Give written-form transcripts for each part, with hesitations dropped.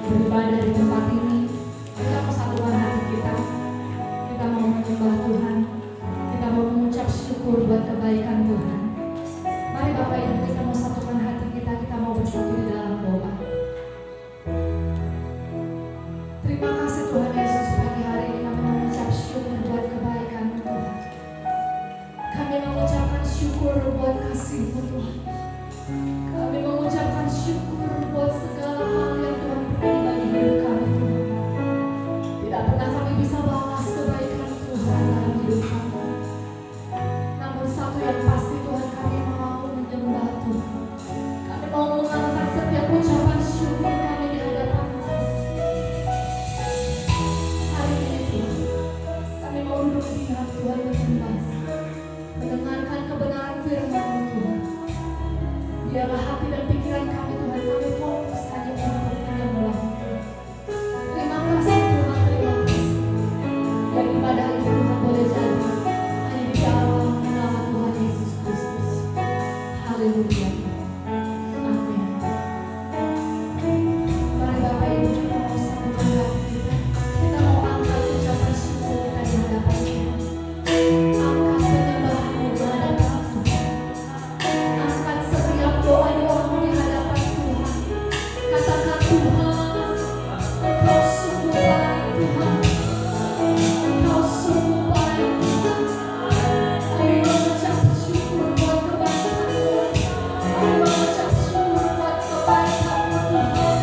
beribadah di tempat ini. Kita mau satukan hati kita. Kita mau menyembah Tuhan. Kita mau mengucap syukur buat kebaikan Tuhan. Mari Bapak Ibu, kita mau satukan hati kita. Kita mau bersatu di dalam doa. Terima kasih Tuhan Yesus, pagi hari ini kami mengucap syukur buat kebaikan Tuhan. Kami mengucapkan syukur buat kasih-Mu Tuhan. Kami mengucapkan syukur buat segala hal yang Tuhan beri bagi hidup kami Tuhan. Tidak pernah kami bisa balas kebaikan Tuhan dalam hidup kami. Namun satu yang pasti Tuhan, kami mau menyembah Tuhan. Kami mau mengangkat setiap ucapan syukur kami di hadapan-Mu. Hari ini Tuhan, kami mau duduk diam Tuhan menyembah, mendengarkan kebenaran firman-Mu Tuhan. Biarlah hati dan pikiran kami Tuhan, kami fokus hanya untuk menyembah. Terima kasih Tuhan, terima kasih. Dan ibadah ini Tuhan boleh jadi hanya di dalam nama Tuhan Yesus Kristus. Haleluya. Amin. Mari Bapak Ibu, kita mau satukan hati kita. Kita mau angkat ucapan syukur kita di hadapan Tuhan. Angkat penyembahan-Mu di hadapan Tuhan. Angkat setiap doa-doa-Mu di hadapan Tuhan. Katakan Tuhan, Engkau sungguh baik Tuhan. Engkau sungguh baik Tuhan. Kami mengucap syukur buat kebaikan Tuhan. Kami mengucap syukur buat kebaikan-Mu Tuhan.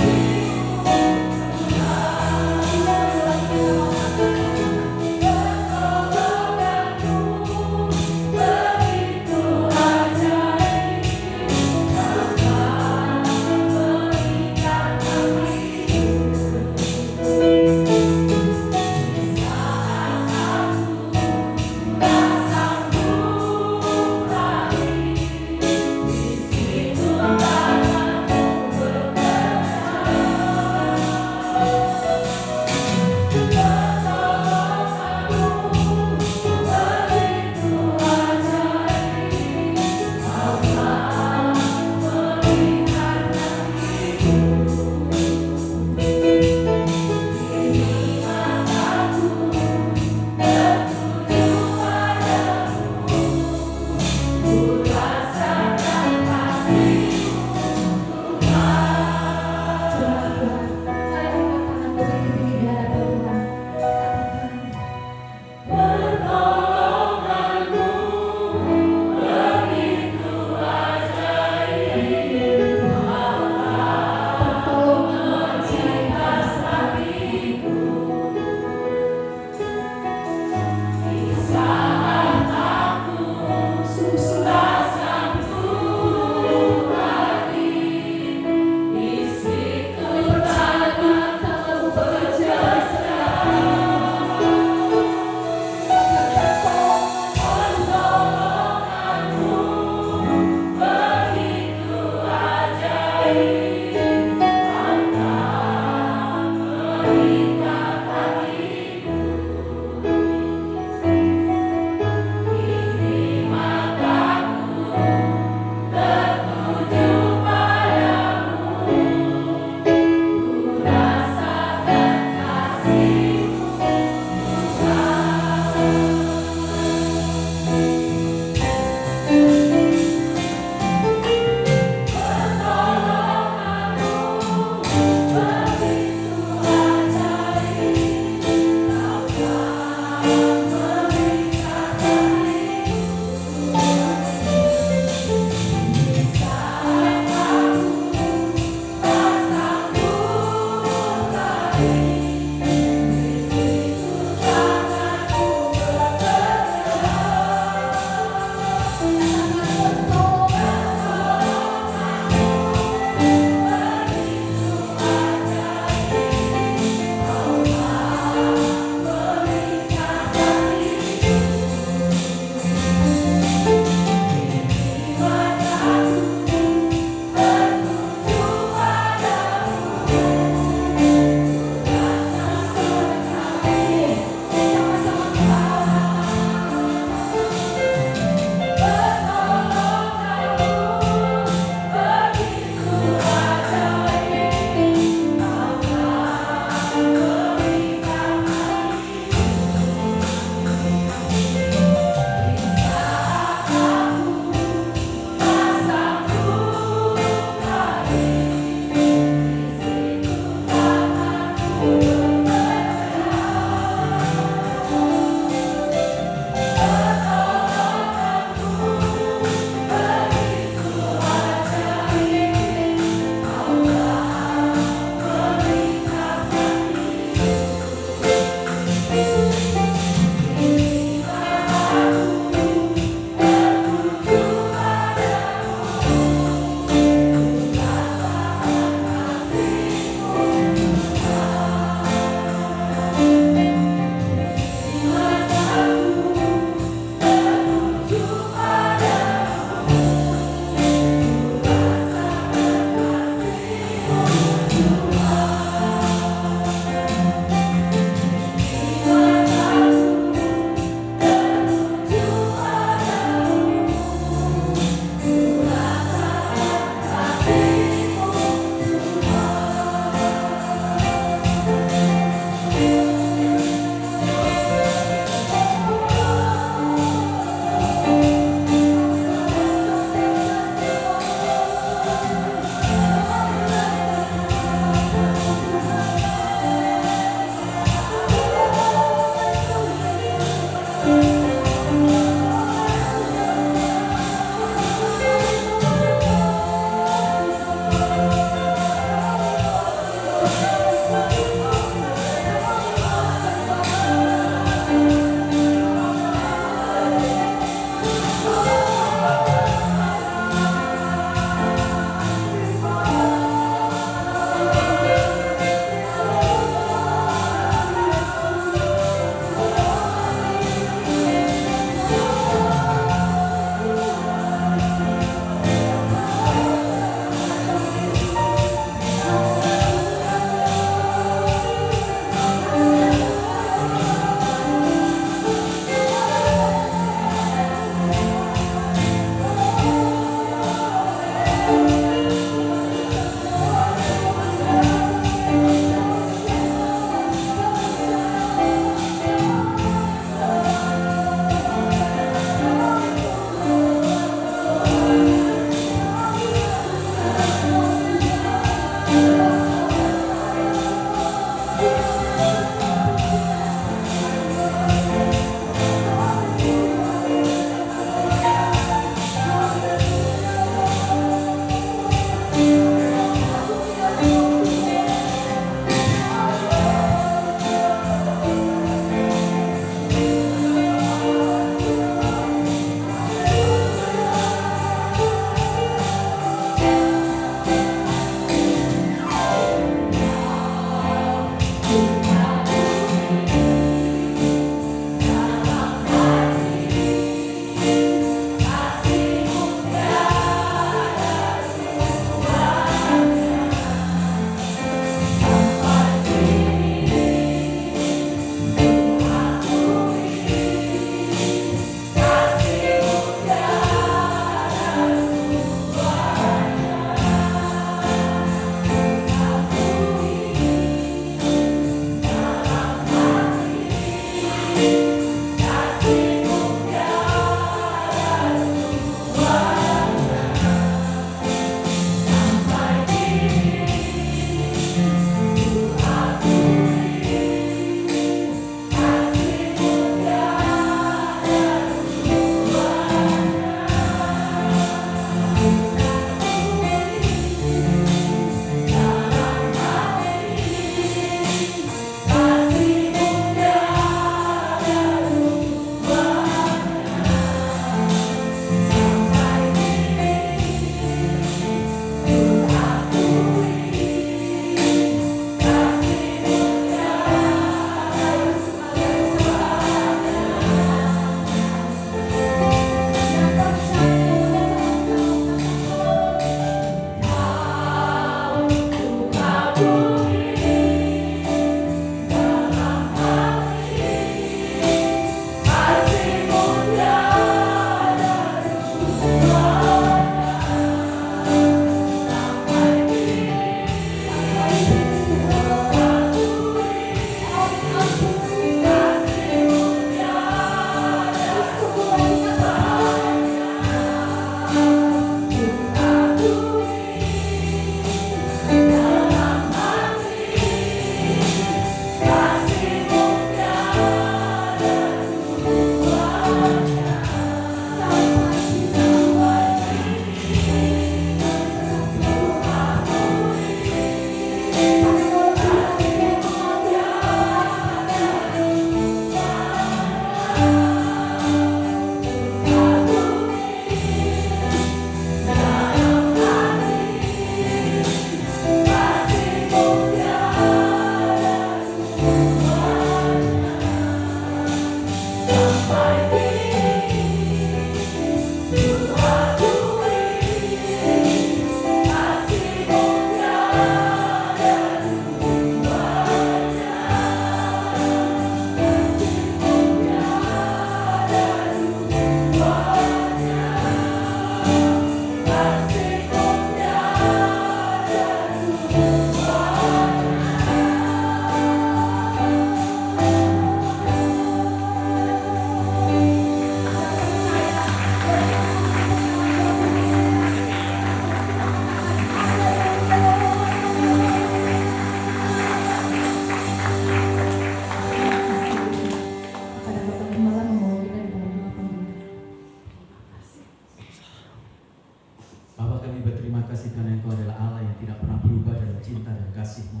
kasih karena Engkau adalah Allah yang tidak pernah berubah dalam cinta dan kasih-Mu.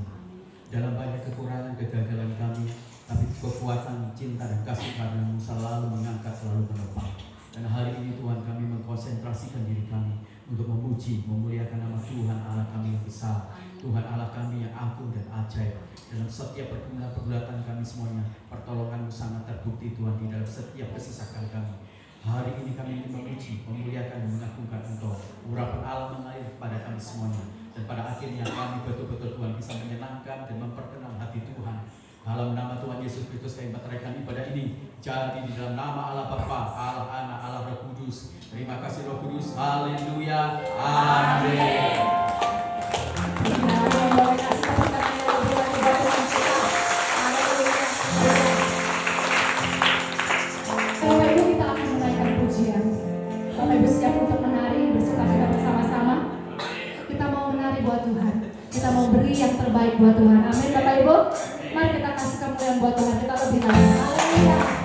Dalam banyak kekurangan, kegagalan kami, tapi kekuatan cinta dan kasih karena-Mu selalu mengangkat, selalu menopang. Dan hari ini Tuhan, kami mengkonsentrasikan diri kami untuk memuji, memuliakan nama Tuhan Allah kami yang besar, Tuhan Allah kami yang agung dan ajaib. Dalam setiap pergulatan kami semuanya, pertolongan-Mu sangat terbukti Tuhan di dalam setiap kesisakan kami. Hari ini kami ingin memuji, memuliakan dan mengagungkan Engkau. Urapan Allah mengalir kepada kami semuanya. Dan pada akhirnya kami betul-betul Tuhan bisa menyenangkan dan memperkenal hati Tuhan. Dalam nama Tuhan Yesus Kristus kami menyerahkan ibadah ini jadi di dalam nama Allah Bapa, Allah Anak, Allah Roh Kudus. Terima kasih Roh Kudus. Haleluya. Amin. Bapak Ibu siap untuk menari bersuka cita bersama-sama. Kita mau menari buat Tuhan. Kita mau beri yang terbaik buat Tuhan. Amin Bapak Ibu. Mari kita kasih kemuliaan buat Tuhan. Kita lebih nari. Haleluya.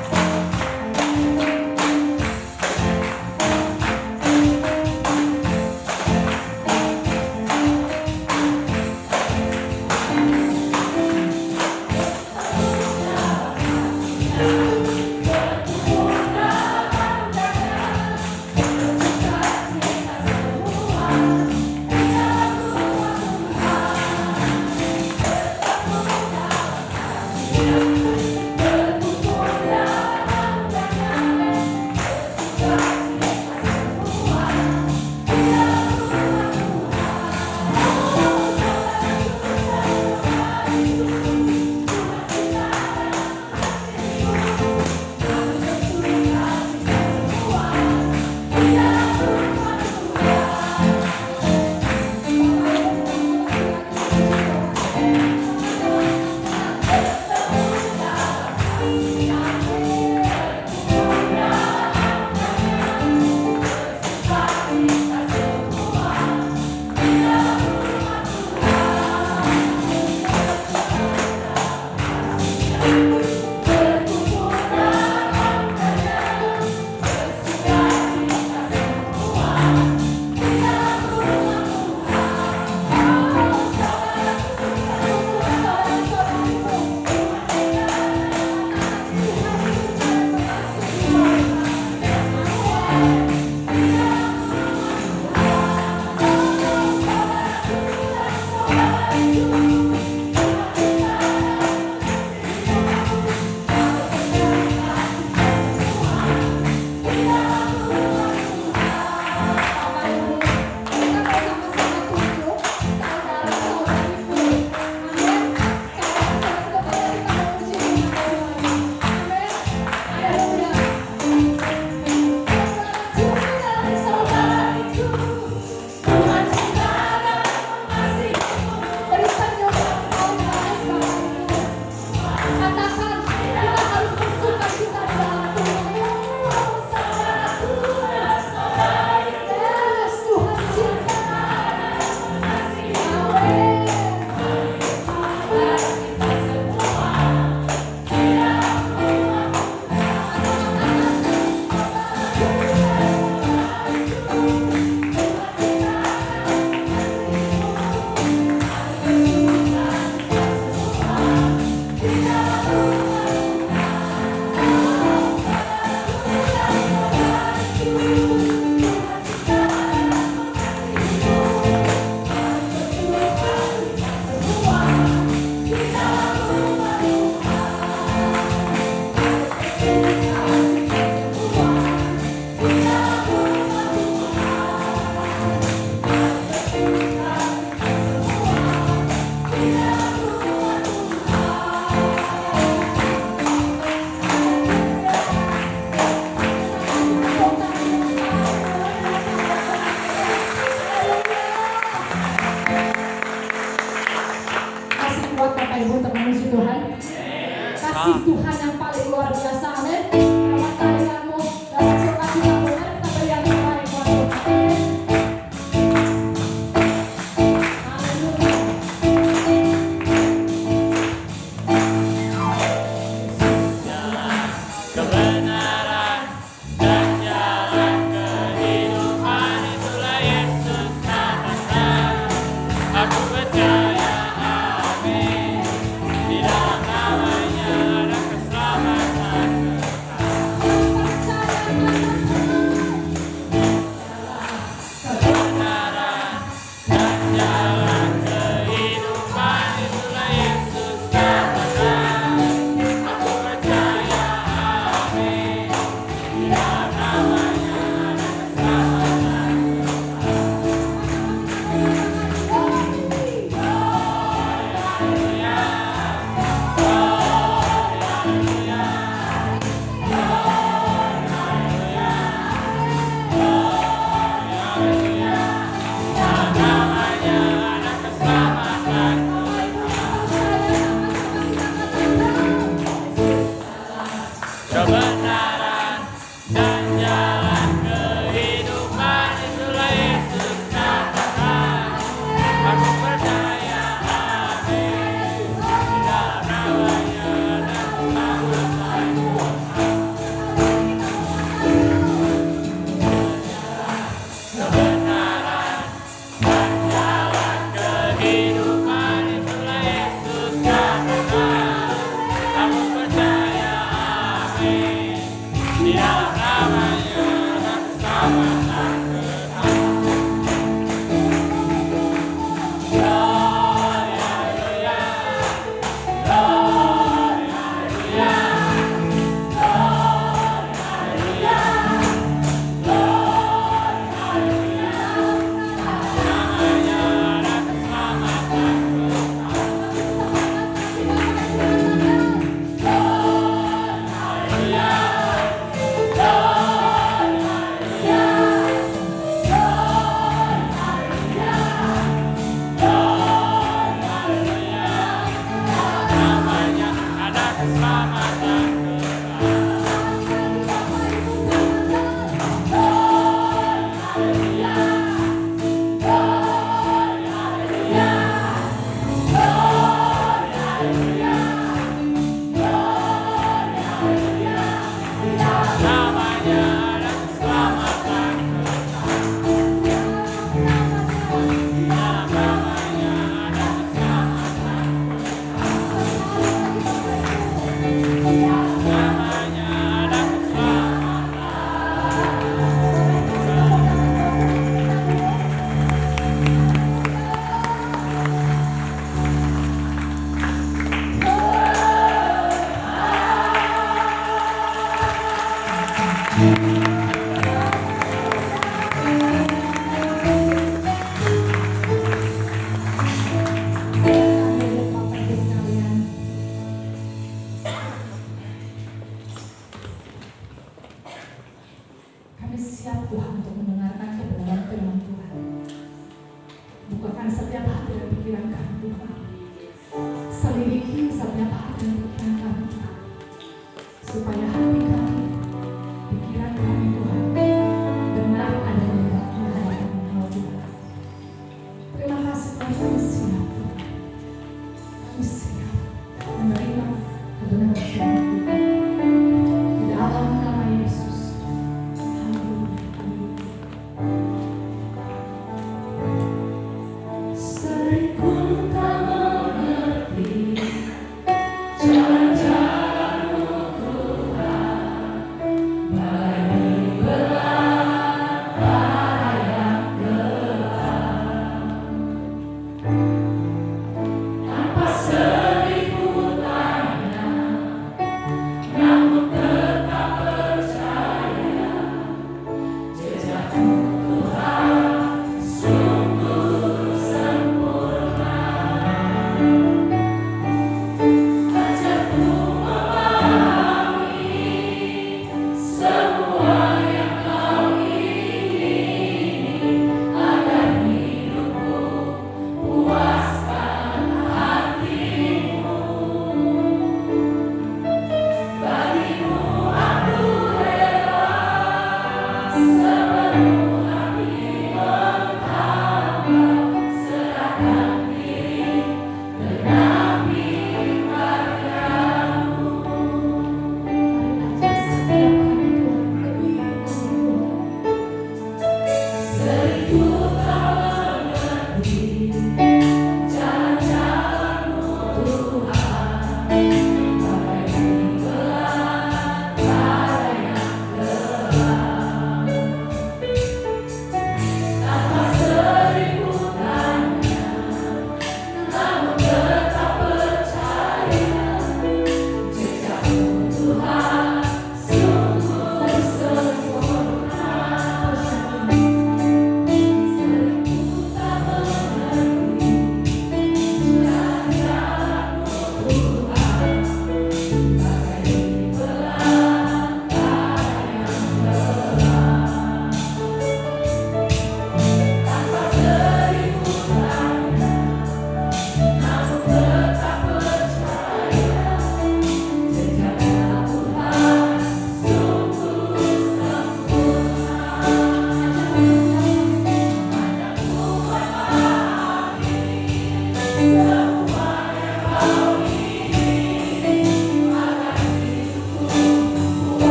kasih Tuhan yang paling luar biasa. Amin. Lewat tarianmu, lewat sukacitamu, mari kita beri yang terbaik buat Tuhan. Haleluya. Kebenaran dan jalan kehidupan, itulah Yesus katakan. setiap hati dan pikiran kami Tuhan. Selidiki setiap hati dan pikiran kami Tuhan, supaya hati kami, pikiran kami Tuhan benar adanya menghadap Engkau Tuhan. Terima kasih Tuhan, kami siap Tuhan. Kami siap menerima kebenaran firman Tuhan. Di dalam nama Yesus. Haleluya, haleluya. Seringkali tak mengerti jalan-jalan-Mu Tuhan, bagi belantara yang gelap. Tanpa seribu tanya, namun tetap percaya, jejak-Mu Tuhan sungguh sempurna.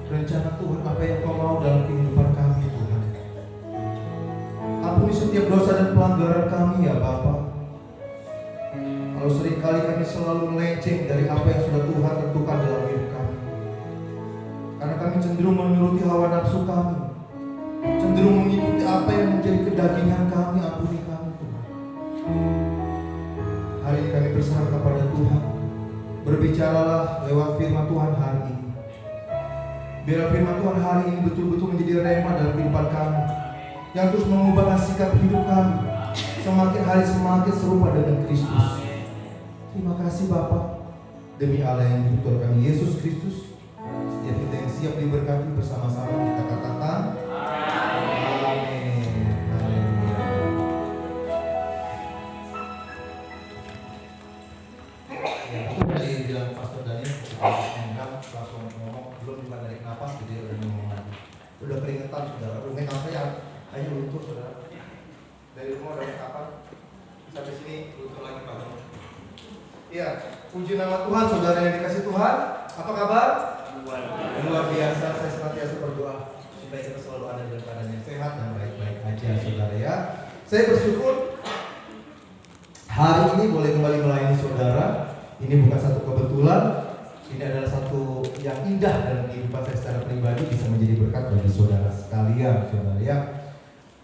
rencana Tuhan, apa yang Kau mau dalam kehidupan kami Tuhan. Ampuni setiap dosa dan pelanggaran kami ya Bapa. Kalau seringkali kami selalu melenceng dari apa yang sudah Tuhan tentukan dalam hidup kami, karena kami cenderung menuruti hawa nafsu kami, cenderung mengikuti apa yang menjadi kedagingan kami. Ampuni kami Tuhan. Hari ini kami berserah kepada Tuhan. Berbicaralah lewat firman Tuhan hari ini. Biar firman Tuhan hari ini betul-betul menjadi rema dalam kehidupan kami, yang terus mengubah sikap hidup kami semakin hari semakin serupa dengan Kristus. Terima kasih Bapa. Demi Allah yang hidup Tuhan kami Yesus Kristus, setiap kita yang siap diberkati bersama-sama kita katakan amin. Haleluya. Ya, aku tadi bilang Pastor Daniel enggak langsung ngomong, belum juga dari napas gitu ya, udah ngomong lagi. Udah keringetan saudara, rumah apa ya? Ayo luntur saudara. Dari rumah udah kapan? Sampai sini luntur lagi Pak. Iya, puji nama Tuhan saudara yang dikasih Tuhan. Apa kabar? Luar biasa. Saya senantiasa berdoa supaya kita selalu ada dalam keadaan yang sehat dan baik-baik aja saudara ya. Saya bersyukur hari ini boleh kembali melayani saudara. Ini bukan satu kebetulan, ini adalah satu yang indah dalam kehidupan saya secara pribadi, bisa menjadi berkat bagi saudara sekalian saudara ya.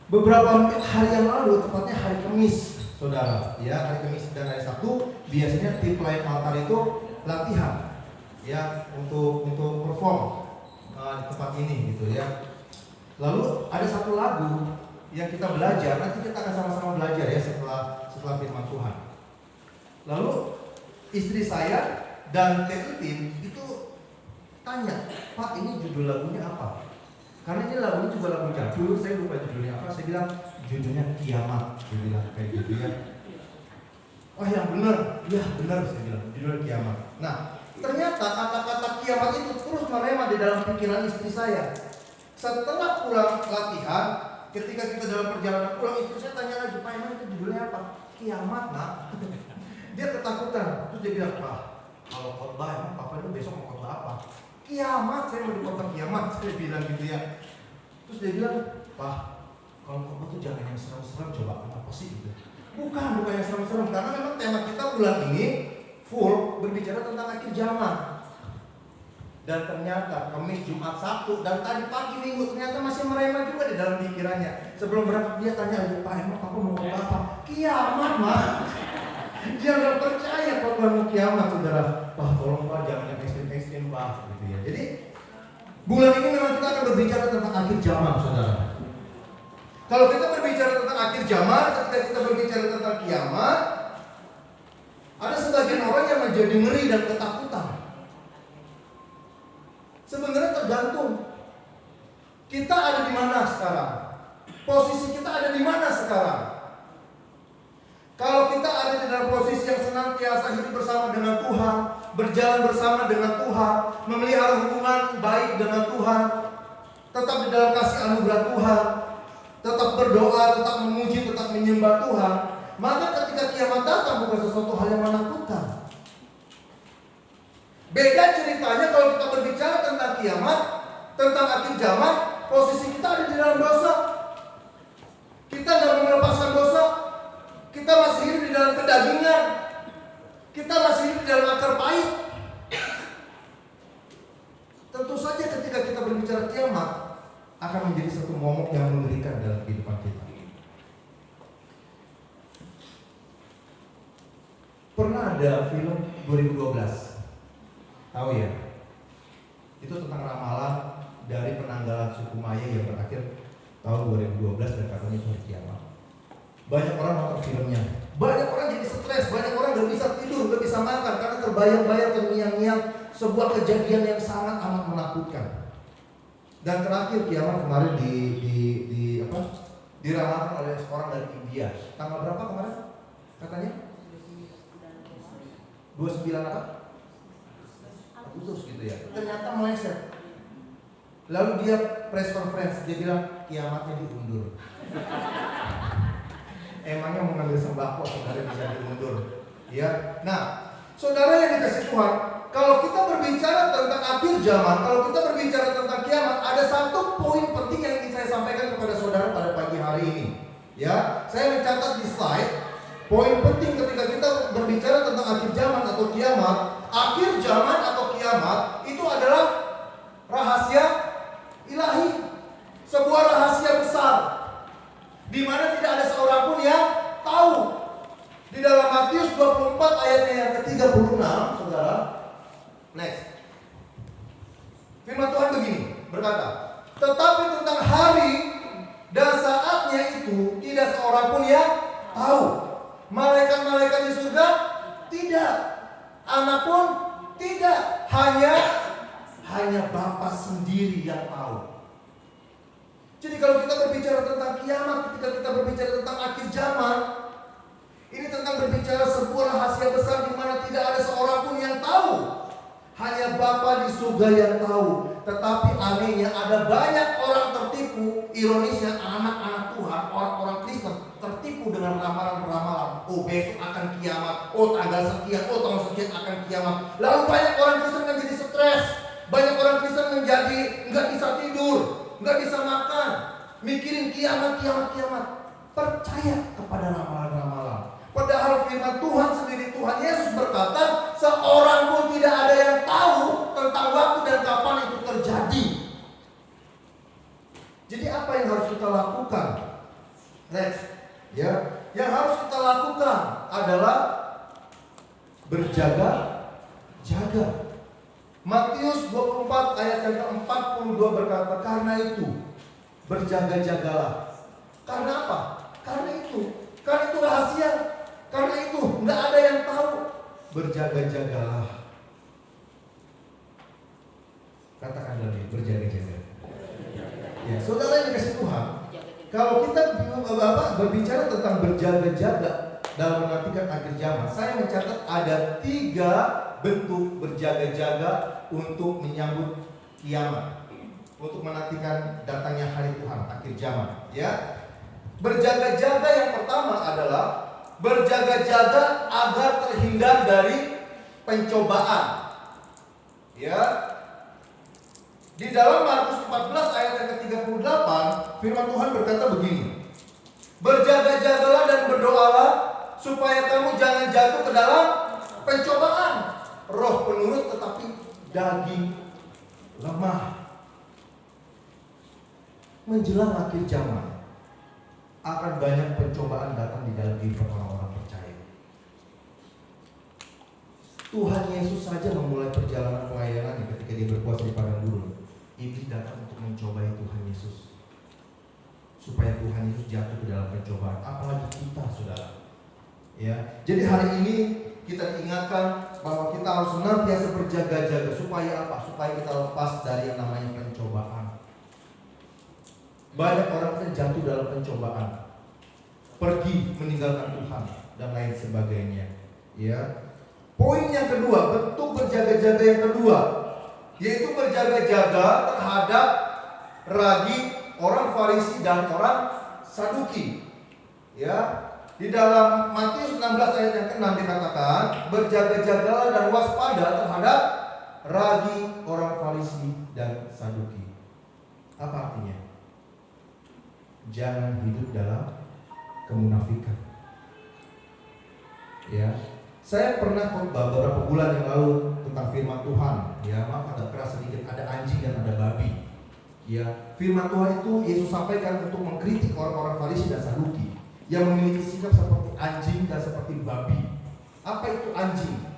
Beberapa hari yang lalu, tepatnya hari Kamis saudara ya, hari Kamis dan hari Sabtu biasanya tim pelayan altar itu latihan ya untuk perform di tempat ini gitu ya. Lalu ada satu lagu yang kita belajar, nanti kita akan sama-sama belajar ya setelah firman Tuhan. Lalu istri saya dan tim itu tanya, Pak ini judul lagunya apa? Karena ini lagunya juga lagu jadul, saya lupa judulnya apa. Saya bilang judulnya Kiamat. Dia bilang kayak gitu ya. Oh yang benar, ya benar saya bilang judul Kiamat. Nah ternyata kata-kata kiamat itu terus merema di dalam pikiran istri saya. Setelah pulang latihan, ketika kita dalam perjalanan pulang, istri saya tanya lagi, Pak emang itu judulnya apa? Kiamat nak. Dia ketakutan, terus dia bilang, Pak kalau khotbah emang Papa itu besok mau khotbah apa? Kiamat, saya mau dikhotbah kiamat, saya bilang gitu ya. Terus dia bilang, Pak kalau khotbah tuh jangan yang serem-serem, coba apa sih gitu. Bukan yang serem-serem, karena memang tema kita bulan ini full berbicara tentang akhir zaman. Dan ternyata Kamis, Jumat, Sabtu, dan tadi pagi Minggu ternyata masih merema juga di dalam pikirannya. Sebelum berangkat dia tanya, Pak emang Papa mau ngomong apa? Kiamat mah. Dia nggak percaya kalau mau kiamat saudara. Pak tolong Pak jangan yang ekstrim-ekstrim Pak gitu ya. Jadi bulan ini memang kita akan berbicara tentang akhir zaman saudara. Kalau kita berbicara tentang akhir zaman, ketika kita berbicara tentang kiamat, ada sebagian orang yang menjadi ngeri dan ketakutan. Sebenarnya tergantung kita ada di mana sekarang. Posisi kita ada di mana sekarang. Kalau kita ada di dalam posisi yang senantiasa hidup bersama dengan Tuhan, berjalan bersama dengan Tuhan, memelihara hubungan baik dengan Tuhan, tetap di dalam kasih anugerah Tuhan, tetap berdoa, tetap memuji, tetap menyembah Tuhan, maka ketika kiamat datang bukan sesuatu hal yang menakutkan. Beda ceritanya kalau kita berbicara tentang kiamat, tentang akhir zaman, posisi kita ada di dalam dosa. Kita tidak melepaskan dosa. Kita masih hidup di dalam kedagingan. Kita masih hidup di dalam akar pahit. Tentu saja ketika kita berbicara kiamat akan menjadi satu momok yang mengerikan dalam kehidupan kita. Pernah ada film 2012, tahu ya? Itu tentang ramalan dari penanggalan suku Maya yang berakhir tahun 2012 dan katanya itu hari kiamat. Banyak orang nonton filmnya, banyak orang jadi stres, banyak orang gak bisa tidur, gak bisa makan karena terbayang-bayang, terngiang-ngiang sebuah kejadian yang sangat amat menakutkan. Dan terakhir kiamat kemarin diramalkan oleh seorang dari India. Tanggal berapa kemarin? Katanya 29 apa? Agustus gitu ya. Ternyata meleset. Lalu dia press conference, dia bilang kiamatnya diundur. Emangnya mau ngambil sembako saudara bisa diundur? Ya. Nah, saudara yang dikasih Tuhan, kalau kita berbicara tentang akhir zaman, kalau kita berbicara tentang ada satu poin penting yang ingin saya sampaikan kepada saudara pada pagi hari ini. Ya, saya mencatat di slide poin penting ketika kita berbicara tentang akhir zaman atau kiamat. Akhir zaman atau kiamat itu adalah rahasia ilahi, sebuah rahasia besar di mana tidak ada seorang pun yang tahu. Di dalam Matius 24 ayatnya yang ke-36, saudara. Next. Firman Tuhan begini, berkata, tetapi tentang hari dan saatnya itu tidak seorang pun yang tahu. Malaikat-malaikat di surga tidak, anak pun tidak, hanya Bapa sendiri yang tahu. Jadi kalau kita berbicara tentang kiamat, ketika kita berbicara tentang akhir zaman, ini tentang berbicara sebuah rahasia besar di mana tidak ada seorang pun yang tahu. Hanya Bapa di surga yang tahu. Tetapi anehnya ada banyak orang tertipu. Ironisnya anak-anak Tuhan, orang-orang Kristen tertipu dengan ramalan-ramalan. Oh, besok akan kiamat. Oh, tanggal sekian. Oh, tanggal sekian akan kiamat. Lalu banyak orang Kristen menjadi stres. Banyak orang Kristen menjadi nggak bisa tidur, nggak bisa makan, mikirin kiamat. Percaya kepada ramalan-ramalan. Padahal firman Tuhan sendiri, Tuhan Yesus berkata, seorang pun tidak ada yang tahu tentang waktu dan kapan itu terjadi. Jadi apa yang harus kita lakukan? Next, ya, yang harus kita lakukan adalah berjaga-jaga. Matius 24 ayat yang ke-42 berkata, karena itu berjaga-jagalah. Karena apa? Karena itu rahasia. Karena itu nggak ada yang tahu. Berjaga-jagalah. Katakan lagi, berjaga-jaga. Ya, saudara yang dikasih Tuhan, kalau kita berbicara tentang berjaga-jaga dalam menantikan akhir zaman, saya mencatat ada 3 bentuk berjaga-jaga untuk menyambut kiamat, untuk menantikan datangnya hari Tuhan akhir zaman. Ya, berjaga-jaga yang pertama adalah berjaga-jaga agar terhindar dari pencobaan. Ya. Di dalam Markus 14 ayat yang ke-38, firman Tuhan berkata begini. Berjaga-jagalah dan berdoalah supaya kamu jangan jatuh ke dalam pencobaan. Roh penurut tetapi daging lemah. Menjelang akhir zaman akan banyak pencobaan datang di dalam kehidupan orang-orang percaya. Tuhan Yesus saja memulai perjalanan pelayanannya ketika dia berkuasa di padang gurun. Iblis datang untuk mencobai Tuhan Yesus, supaya Tuhan Yesus jatuh ke dalam pencobaan. Apalagi kita, saudara. Ya, jadi hari ini kita diingatkan bahwa kita harus senantiasa berjaga-jaga. Supaya apa? Supaya kita lepas dari yang namanya pencobaan. Banyak orang yang jatuh dalam pencobaan, pergi meninggalkan Tuhan dan lain sebagainya. Ya. Poin yang kedua, bentuk berjaga-jaga yang kedua, yaitu berjaga-jaga terhadap ragi orang Farisi dan orang Saduki. Ya. Di dalam Matius 16 ayat yang ke-6 dikatakan, berjaga-jagalah dan waspada terhadap ragi orang Farisi dan Saduki. Apa artinya? Jangan hidup dalam kemunafikan. Ya, saya pernah khotbah beberapa bulan yang lalu tentang firman Tuhan. Ya, maaf agak keras sedikit, ada anjing dan ada babi. Ya, firman Tuhan itu Yesus sampaikan untuk mengkritik orang-orang Farisi dan Saduki yang memiliki sikap seperti anjing dan seperti babi. Apa itu anjing?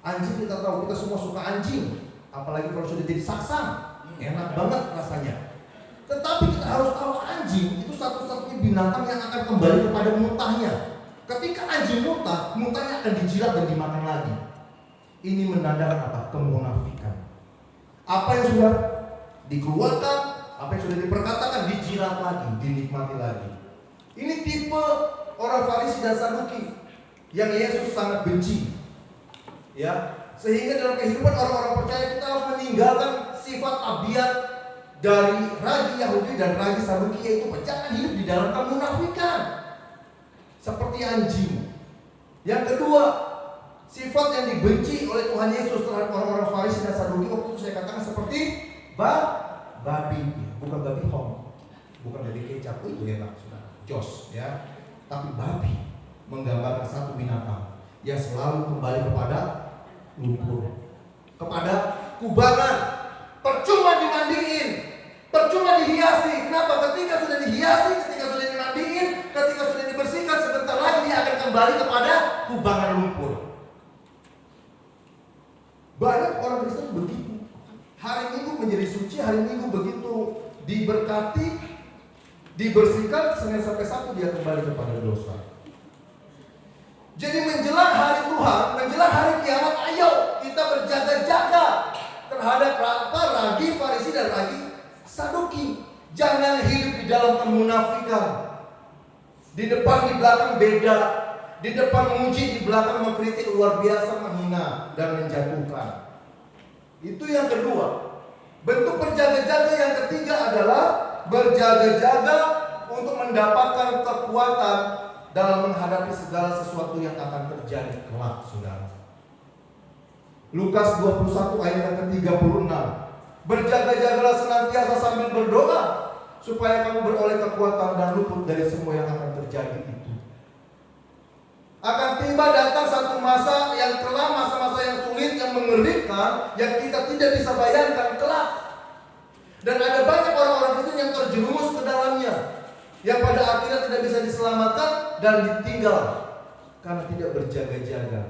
Anjing kita tahu, kita semua suka anjing. Apalagi kalau sudah jadi saksang, enak banget rasanya. Tetapi kita harus tahu anjing itu satu-satunya binatang yang akan kembali kepada muntahnya. Ketika anjing muntah, muntahnya akan dijilat dan dimakan lagi. Ini menandakan apa? Kemunafikan. Apa yang sudah dikeluarkan, apa yang sudah diperkatakan, dijilat lagi, dinikmati lagi. Ini tipe orang Farisi dan Saduki yang Yesus sangat benci. Ya, sehingga dalam kehidupan orang-orang percaya kita harus meninggalkan sifat tabiat dari ragi Yahudi dan ragi Saduki, yaitu jangan hidup di dalam kemunafikan seperti anjing. Yang kedua, sifat yang dibenci oleh Tuhan Yesus terhadap orang-orang Farisi dan Saduki waktu itu saya katakan seperti babi, bukan babi hong, bukan babi kecap, itu enak sudah, jos ya. Tapi babi menggambarkan satu binatang yang selalu kembali kepada lumpur, kepada kubangan. Percuma dimandiin, percuma dihiasi. Kenapa? Ketika sudah dihiasi, ketika sudah dimandiin, ketika sudah dibersihkan, sebentar lagi dia akan kembali kepada kubangan lumpur. Banyak orang Kristen begitu. Hari Minggu menjadi suci, hari Minggu begitu diberkati, dibersihkan, Senin sampai Sabtu dia kembali kepada dosa. Jadi menjelang hari Tuhan, menjelang hari kiamat, ayo kita berjaga-jaga terhadap ragi Farisi dan ragi Saduki. Jangan hidup di dalam kemunafikan. Di depan di belakang beda, di depan memuji, di belakang mengkritik, luar biasa menghina dan menjatuhkan. Itu yang kedua. Bentuk berjaga-jaga yang ketiga adalah berjaga-jaga untuk mendapatkan kekuatan dalam menghadapi segala sesuatu yang akan terjadi kelak, saudara. Lukas 21 ayat yang ke-36. Berjaga-jagalah senantiasa sambil berdoa, supaya kamu beroleh kekuatan dan luput dari semua yang akan terjadi itu. Akan tiba datang satu masa yang kelam, masa-masa yang sulit, yang mengerikan, yang kita tidak bisa bayangkan kelak. Dan ada banyak orang-orang itu yang terjerumus ke dalamnya, yang pada akhirnya tidak bisa diselamatkan dan ditinggal karena tidak berjaga-jaga.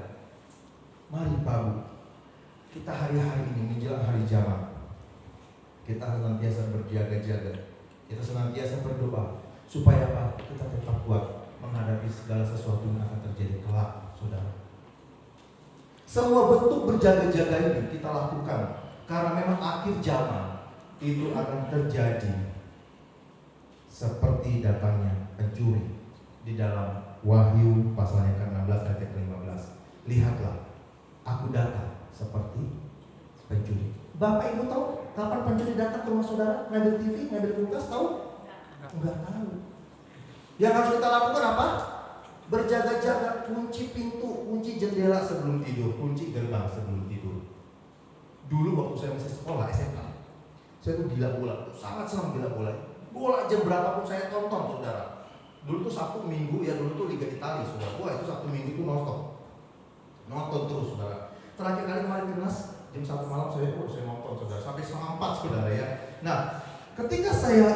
Mari Bapak, kita hari-hari ini menjelang hari jamak, kita senantiasa berjaga-jaga, kita senantiasa berdoa supaya apa? Kita tetap kuat menghadapi segala sesuatu yang akan terjadi kelak, saudara. Semua bentuk berjaga-jaga ini kita lakukan karena memang akhir zaman itu akan terjadi seperti datangnya pencuri. Di dalam Wahyu pasal yang ke-16 ayat ke-15. Lihatlah, aku datang seperti pencuri. Bapak Ibu tahu kapan pencuri datang ke rumah saudara? Ngambil TV, ngambil kulkas, tahu? Enggak tahu. Yang harus kita lakukan apa? Berjaga-jaga, kunci pintu, kunci jendela sebelum tidur, kunci gerbang sebelum tidur. Dulu waktu saya masih sekolah SMA, saya tuh gila bola, sangat senang gila bola. Bola jam berapa pun saya tonton, saudara. Dulu tuh Sabtu Minggu, ya dulu tuh Liga Italia, saudara. Wah itu Sabtu Minggu tuh nonton terus, saudara. Terakhir kali kemarin timnas jam 1 malam saya nonton, saudara, sampai setengah 4, saudara ya. Nah, ketika saya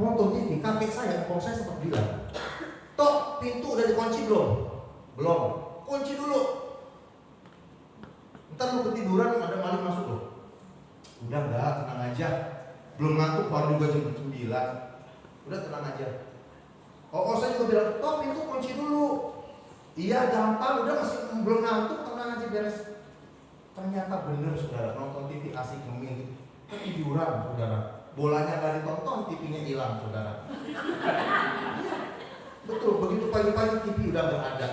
nonton TV, kakek saya, kalau saya sempat bilang, "Tok, pintu udah dikunci belum?" "Belum." "Kunci dulu. Ntar lu ketiduran ada maling masuk loh." "Udah enggak, tenang aja. Belum ngantuk, baru juga jam 9. Udah tenang aja." Oh, saya juga bilang, "Tok, pintu kunci dulu." "Iya, gampang, udah masih belum ngantuk, tenang aja beres." Ternyata bener, saudara, nonton TV asik ngemil, ketiduran, saudara. Bolanya nggak ditonton, TV-nya hilang, saudara. Iya, betul. Begitu pagi-pagi TV udah nggak ada,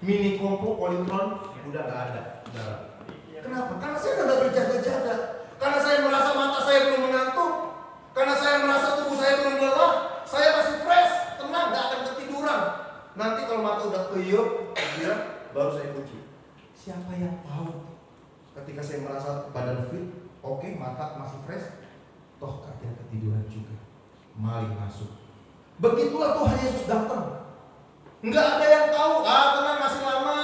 mini kompo, polytron udah nggak ada, saudara. Kenapa? Karena saya nggak berjaga-jaga. Karena saya merasa mata saya belum mengantuk. Karena saya merasa tubuh saya belum lelah. Saya masih fresh, tenang, nggak akan ketiduran. Nanti kalau mata udah keyup, baru saya kunci. Siapa yang tahu? Ketika saya merasa badan fit, oke, mata masih fresh, toh akhirnya ketiduran juga, maling masuk. Begitulah Tuhan Yesus datang. Nggak ada yang tahu, tenang masih lama,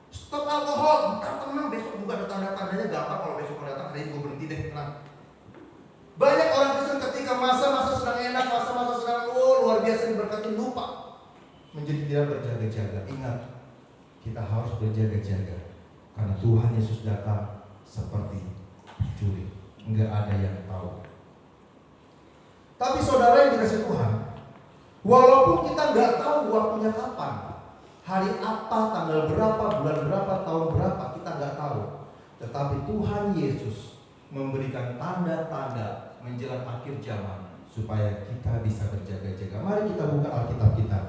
stop alkohol, ntar tenang besok juga ada tanda-tandanya, gampang kalau besok mau datang, hari ini gue berhenti deh, tenang. Banyak orang Kristen ketika masa-masa sedang enak, masa-masa sedang luar biasa diberkati, lupa menjadi tidak berjaga-jaga. Ingat, kita harus berjaga-jaga. Karena Tuhan Yesus datang seperti pencuri, enggak ada yang tahu. Tapi saudara yang dikasih Tuhan, walaupun kita enggak tahu waktunya kapan, hari apa, tanggal berapa, bulan berapa, tahun berapa, kita enggak tahu. Tetapi Tuhan Yesus memberikan tanda-tanda menjelang akhir zaman supaya kita bisa berjaga-jaga. Mari kita buka Alkitab kita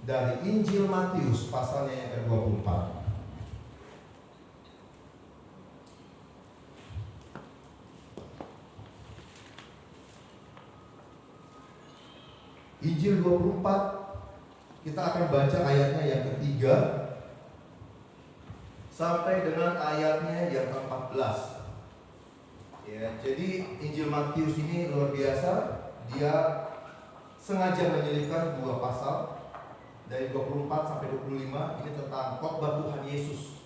dari Injil Matius pasalnya yang ke-24. Injil 24, kita akan baca ayatnya yang ketiga sampai dengan ayatnya yang ke-14. Ya, jadi Injil Matius ini luar biasa. Dia sengaja menyelipkan 2 pasal dari 24 sampai 25. Ini tentang khotbah Tuhan Yesus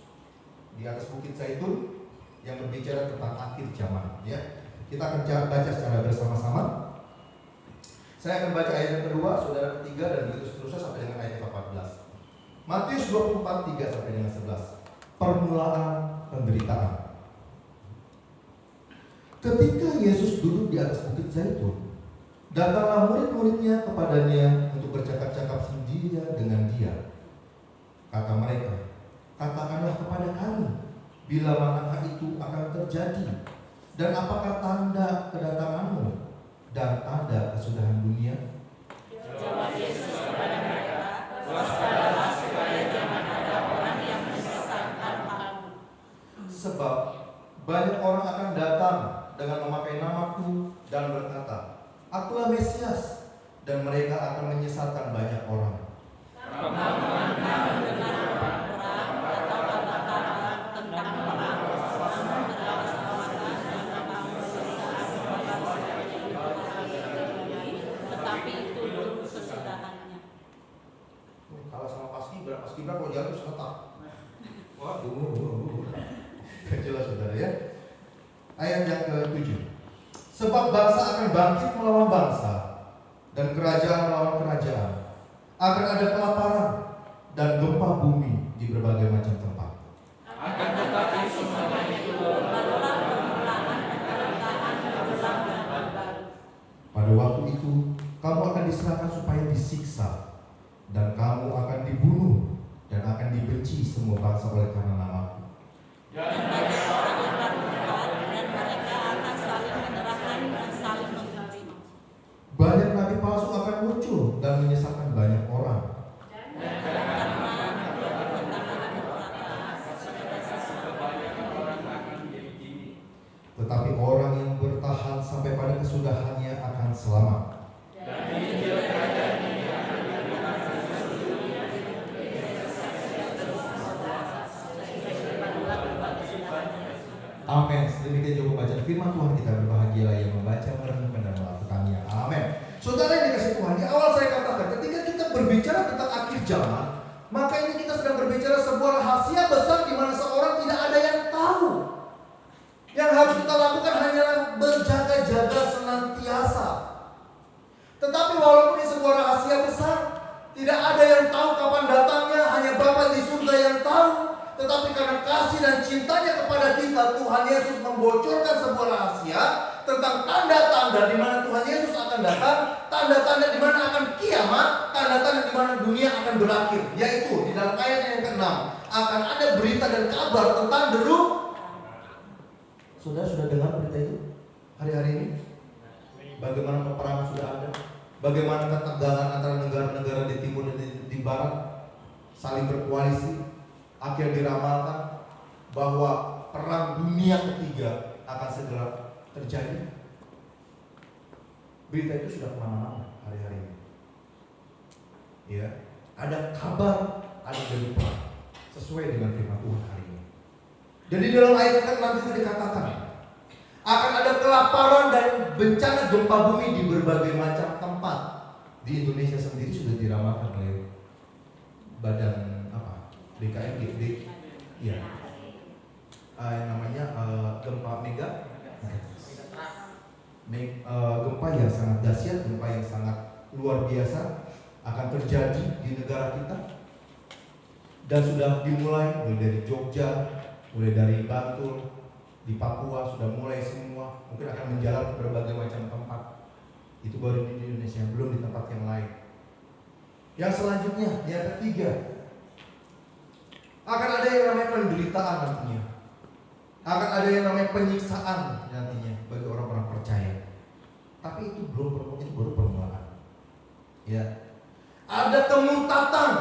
di atas Bukit Zaitun yang berbicara tentang akhir zaman. Ya, kita akan baca secara bersama-sama. Saya akan baca ayat yang kedua, saudara ketiga, dan begitu seterusnya sampai dengan ayat 14. Matius 24, 3 sampai dengan 11. Permulaan penderitaan. Ketika Yesus duduk di atas Bukit Zaitun, datanglah murid-muridnya kepadanya untuk bercakap-cakap sendirian dengan dia. Kata mereka, katakanlah kepada kami, bila manakah itu akan terjadi, dan apakah tanda kedatanganmu dan tanda kesudahan dunia? Jawab Yesus kepada mereka, waspadalah supaya jangan ada orang yang menyesatkan kamu. Sebab banyak orang akan datang dengan memakai namaku dan berkata, Akulah Mesias, dan mereka akan menyesatkan banyak orang. Kamu akan mendengar orang atau kata-kata tentang orang tetapi itu belum kesudahannya. Kalau sama Paskibra kalau jatuh seretak. Waduh, jelas saudara ya. Ayat yang ke-7. Sebab bangsa akan bangkit melawan bangsa dan kerajaan melawan kerajaan. Akan ada kelaparan dan gempa bumi di berbagai macam tempat. Akan tetapi semuanya itu barulah permulaan penderitaan menjelang zaman baru. Pada waktu itu kamu akan diserahkan supaya disiksa, dan kamu akan dibunuh dan akan dibenci semua bangsa oleh karena namaku. Dan banyak orang akan mendekat dan mereka akan saling menyerahkan dan saling menghalim. Banyak nabi palsu akan muncul dan menyesatkan banyak orang. Dan karena pertentangan berkata, banyak orang akan menjadi gini. Tetapi orang yang bertahan sampai pada kesudahannya akan selamat. Dan Injil kerajaan ini akan diberikan Amin. Sedemikian juga bacaan firman Tuhan kita. Berbahagialah yang membaca, merenungkan dan melakukannya. Amin. Saudara yang dikasih Tuhan, di awal saya katakan ketika kita berbicara tentang akhir zaman, maka ini kita sedang berbicara sebuah rahasia besar di mana seorang tidak ada yang tahu. Yang harus kita lakukan hanyalah berjaga-jaga senantiasa. Tetapi walaupun ini sebuah rahasia besar, tidak ada yang tahu kapan datangnya, hanya Bapa di surga yang tahu. Tetapi karena kasih dan cintanya kepada kita, Tuhan Yesus membocorkan sebuah rahasia tentang tanda-tanda di mana Tuhan Yesus akan datang, tanda-tanda di mana akan kiamat, tanda-tanda di mana dunia akan berakhir. Yaitu di dalam ayat yang ke-6 akan ada berita dan kabar tentang deru. Saudara sudah dengar berita itu hari-hari ini? Bagaimana peperangan sudah ada? Bagaimana ketegangan antara negara-negara di timur dan di barat saling berkoalisi? Akhir diramalkan bahwa perang dunia ketiga akan segera terjadi. Berita itu sudah kemana-mana hari-hari ini. Ya, ada kabar, ada berita sesuai dengan firman Tuhan hari ini. Jadi dalam ayat yang ke-6 itu dikatakan akan ada kelaparan dan bencana gempa bumi di berbagai macam tempat. Di Indonesia sendiri sudah diramalkan oleh badan BKMG, ya, namanya gempa mega, gempa yang sangat dahsyat, gempa yang sangat luar biasa akan terjadi di negara kita, dan sudah dimulai dari Jogja, mulai dari Bantul, di Papua sudah mulai semua, mungkin akan menjalar ke berbagai macam tempat. Itu baru di Indonesia, belum di tempat yang lain. Yang selanjutnya, yang ketiga, akan ada yang namanya penderitaan nantinya. Akan ada yang namanya penyiksaan nantinya bagi orang-orang percaya. Tapi itu baru permulaan. Ya. Ada kemutatan.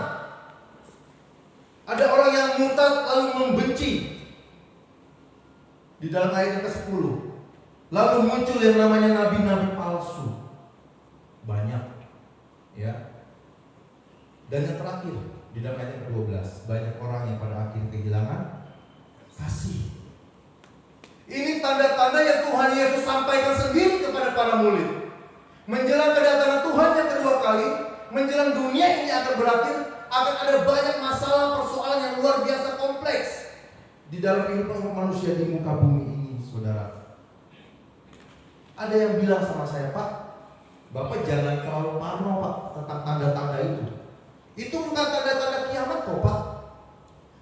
Ada orang yang mutat lalu membenci. Di dalam ayat yang ke-10. Lalu muncul yang namanya nabi-nabi palsu. Banyak. Ya. Dan yang terakhir, di dalam ayat ke-12, banyak orang yang pada akhir kehilangan kasih. Ini tanda-tanda yang Tuhan Yesus sampaikan sendiri kepada para murid. Menjelang kedatangan Tuhan yang kedua kali, menjelang dunia ini akan berakhir, akan ada banyak masalah, persoalan yang luar biasa kompleks di dalam kehidupan manusia di muka bumi ini, saudara. Ada yang bilang sama saya, Pak, Bapak jangan terlalu parno, Pak, tentang tanda-tanda itu. Itu bukan tanda-tanda kiamat kok, Pak.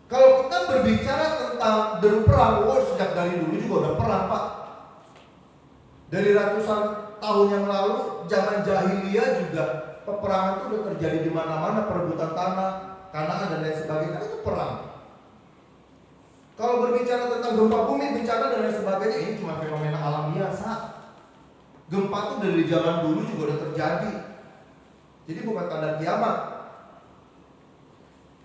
Kalau kita berbicara tentang deru perang, sejak dari dulu juga udah perang, Pak. Dari ratusan tahun yang lalu, zaman jahiliyah juga peperangan itu udah terjadi di mana-mana, perebutan tanah, Kanaan dan lain sebagainya, itu perang. Kalau berbicara tentang gempa bumi, bencana dan lain sebagainya, ini cuma fenomena alam biasa. Gempa itu dari zaman dulu juga udah terjadi. Jadi bukan tanda kiamat.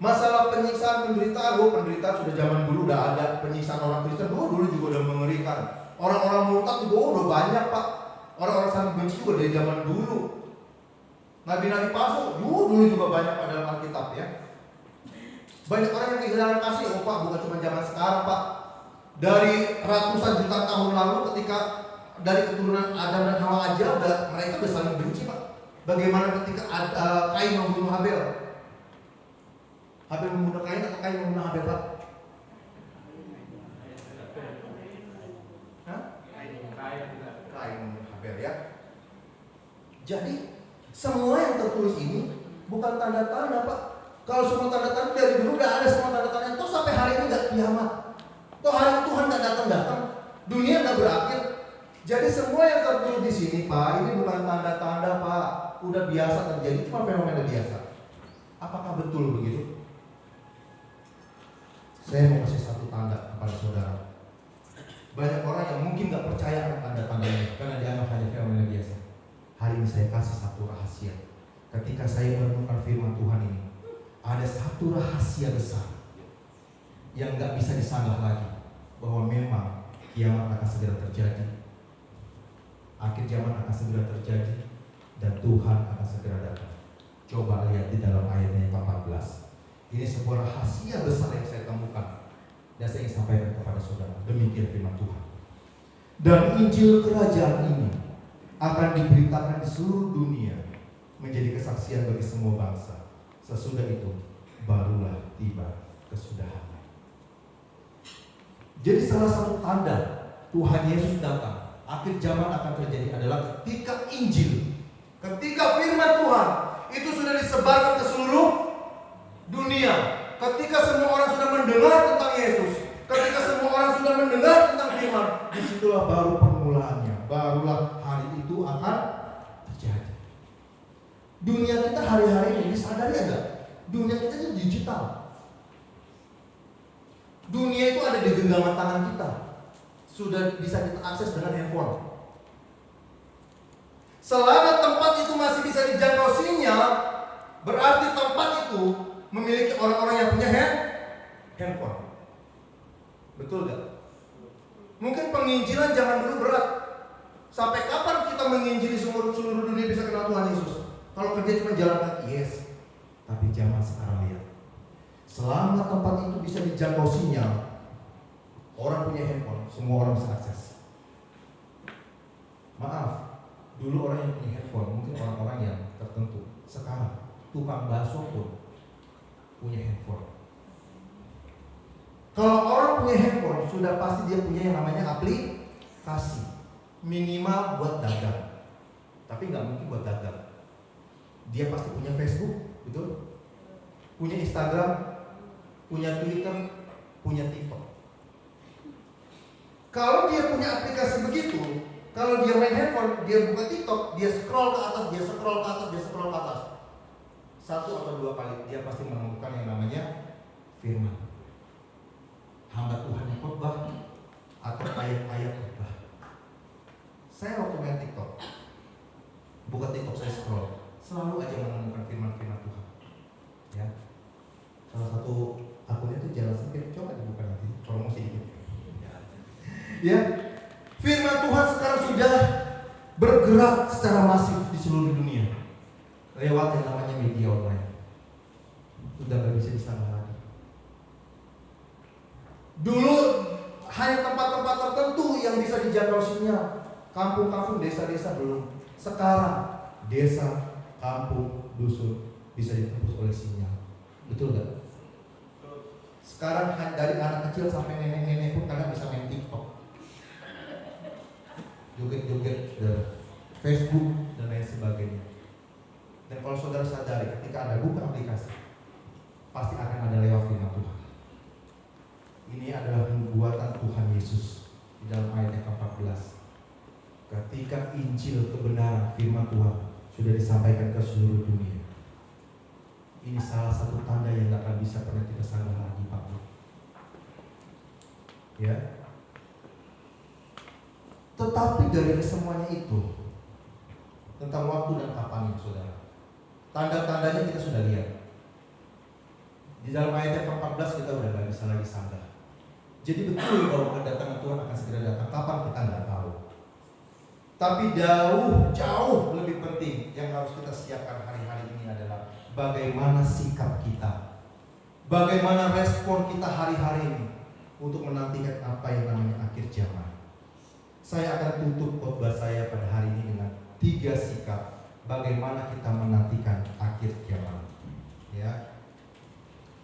Masalah penyiksaan penderitaan, penderitaan sudah zaman dulu udah ada. Penyiksaan orang Kristen dulu juga udah mengerikan. Orang-orang murtad juga udah banyak, Pak. Orang-orang saling benci juga dari zaman dulu. Nabi-nabi palsu dulu juga banyak pada dalam Alkitab ya. Banyak orang yang kehilangan kasih, Pak, bukan cuma zaman sekarang, Pak. Dari ratusan juta tahun lalu ketika dari keturunan Adam dan Hawa aja mereka udah saling benci, Pak. Bagaimana ketika Kain membunuh Habel? Habel membunuh Kain atau Kain membunuh Habel, Pak? Kain membunuh Habel ya. Jadi semua yang tertulis ini bukan tanda-tanda, Pak. Kalau semua tanda-tanda dari dulu udah ada semua tanda-tanda, toh sampai hari ini nggak kiamat. Toh hari Tuhan nggak datang-datang, dunia nggak berakhir. Jadi semua yang tertulis di sini, Pak, ini bukan tanda-tanda, Pak. Udah biasa terjadi, cuma fenomena biasa. Apakah betul begitu? Saya mau kasih satu tanda kepada saudara. Banyak orang yang mungkin nggak percaya akan tanda-tanda ini karena dianggap hanya fenomena biasa. Hari ini saya kasih satu rahasia. Ketika saya merenungkan firman Tuhan ini, ada satu rahasia besar yang nggak bisa disanggah lagi, bahwa memang kiamat akan segera terjadi, akhir zaman akan segera terjadi, dan Tuhan akan segera datang. Coba lihat di dalam ayatnya yang 14. Ini sebuah rahasia besar yang saya temukan dan saya ingin sampaikan kepada saudara. Demikian firman Tuhan. Dan Injil kerajaan ini akan diberitakan di seluruh dunia menjadi kesaksian bagi semua bangsa. Sesudah itu barulah tiba kesudahannya. Jadi salah satu tanda Tuhan Yesus datang, akhir zaman akan terjadi adalah ketika Injil, ketika firman Tuhan itu sudah disebarkan ke seluruh dunia. Ketika semua orang sudah mendengar tentang Yesus, ketika semua orang sudah mendengar tentang firman, disitulah baru permulaannya. Barulah hari itu akan terjadi. Dunia kita hari-hari ini disadari enggak? Dunia kita itu digital. Dunia itu ada di genggaman tangan kita. Sudah bisa kita akses dengan handphone. Selama tempat itu masih bisa dijangkau sinyal, berarti tempat itu memiliki orang-orang yang punya handphone. Betul gak? Mungkin penginjilan zaman dulu berat. Sampai kapan kita menginjili seluruh dunia bisa kenal Tuhan Yesus? Kalau kerja cuma jalan kaki, yes. Tapi zaman sekarang lihat, selama tempat itu bisa dijangkau sinyal, orang punya handphone, semua orang bisa akses. Maaf, dulu orang yang punya handphone mungkin orang-orang yang tertentu. Sekarang tukang bakso pun punya handphone. Kalau orang punya handphone, sudah pasti dia punya yang namanya aplikasi. Minimal buat dagang, tapi nggak mungkin buat dagang. Dia pasti punya Facebook, betul? Punya Instagram, punya Twitter, punya TikTok. Kalau dia punya aplikasi begitu, kalau dia main handphone, dia buka TikTok, dia scroll ke atas, dia scroll ke atas, dia scroll ke atas. 1 atau 2 kali dia pasti menemukan yang namanya firman. Hamba Tuhan yang khotbah atau ayat-ayat khotbah. Saya waktu main TikTok, buka TikTok saya scroll, selalu aja menemukan firman-firman Tuhan. Ya, salah satu akunnya itu Jalan Sempit, coba dibuka nanti, promosi dikit. Ya, firman Tuhan sekarang sudah bergerak secara masif di seluruh dunia lewat yang namanya media online. Sudah nggak bisa disangka lagi. Dulu hanya tempat-tempat tertentu yang bisa dijangkau sinyal. Kampung-kampung, desa-desa belum. Sekarang desa, kampung, dusun bisa ditembus oleh sinyal. Betul gak? Sekarang dari anak kecil sampai nenek-nenek pun kadang bisa main TikTok, joget-joget, Facebook dan lain sebagainya. Dan kalau saudara sadari, ketika Anda buka aplikasi, pasti akan ada lewat firman Tuhan. Ini adalah nubuatan Tuhan Yesus di dalam ayat yang ke-14. Ketika Injil kebenaran firman Tuhan sudah disampaikan ke seluruh dunia, ini salah satu tanda yang tidak akan bisa pernah kita sanggah lagi, Pak. Ya. Tetapi dari kesemuanya itu, tentang waktu dan kapan itu, saudara, tanda-tandanya kita sudah lihat. Di dalam ayat yang ke-14 kita udah gak bisa lagi sanggah. Jadi betul bahwa kedatangan Tuhan akan segera datang. Kapan kita nggak tahu. Tapi jauh lebih penting yang harus kita siapkan hari-hari ini adalah bagaimana sikap kita, bagaimana respon kita hari-hari ini untuk menantikan apa yang namanya akhir zaman. Saya akan tutup khotbah saya pada hari ini dengan 3 sikap bagaimana kita menantikan akhir zaman. Ya.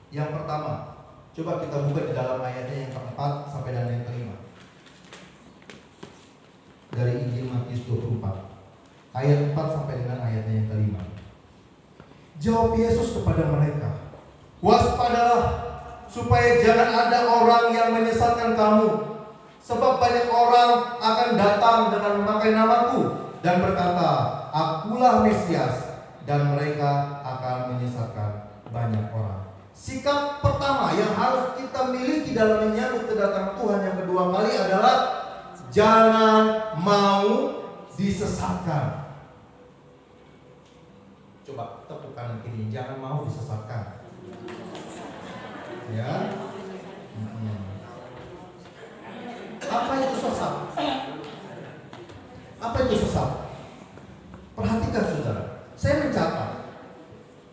Yang pertama, coba kita buka di dalam ayatnya yang ke-4 sampai dan yang ke-5. Dari Injil Matius 24. Ayat 4 sampai dengan ayatnya yang ke-5. Jawab Yesus kepada mereka, "Waspadalah supaya jangan ada orang yang menyesatkan kamu. Sebab banyak orang akan datang dengan memakai namaku dan berkata, Akulah Mesias, dan mereka akan menyesatkan banyak orang." Sikap pertama yang harus kita miliki dalam menyambut kedatangan Tuhan yang kedua kali adalah jangan mau disesatkan. Coba tepuk kanan kiri, jangan mau disesatkan. Ya. Apa itu sesat? Apa itu sesat? Perhatikan saudara, saya mencatat.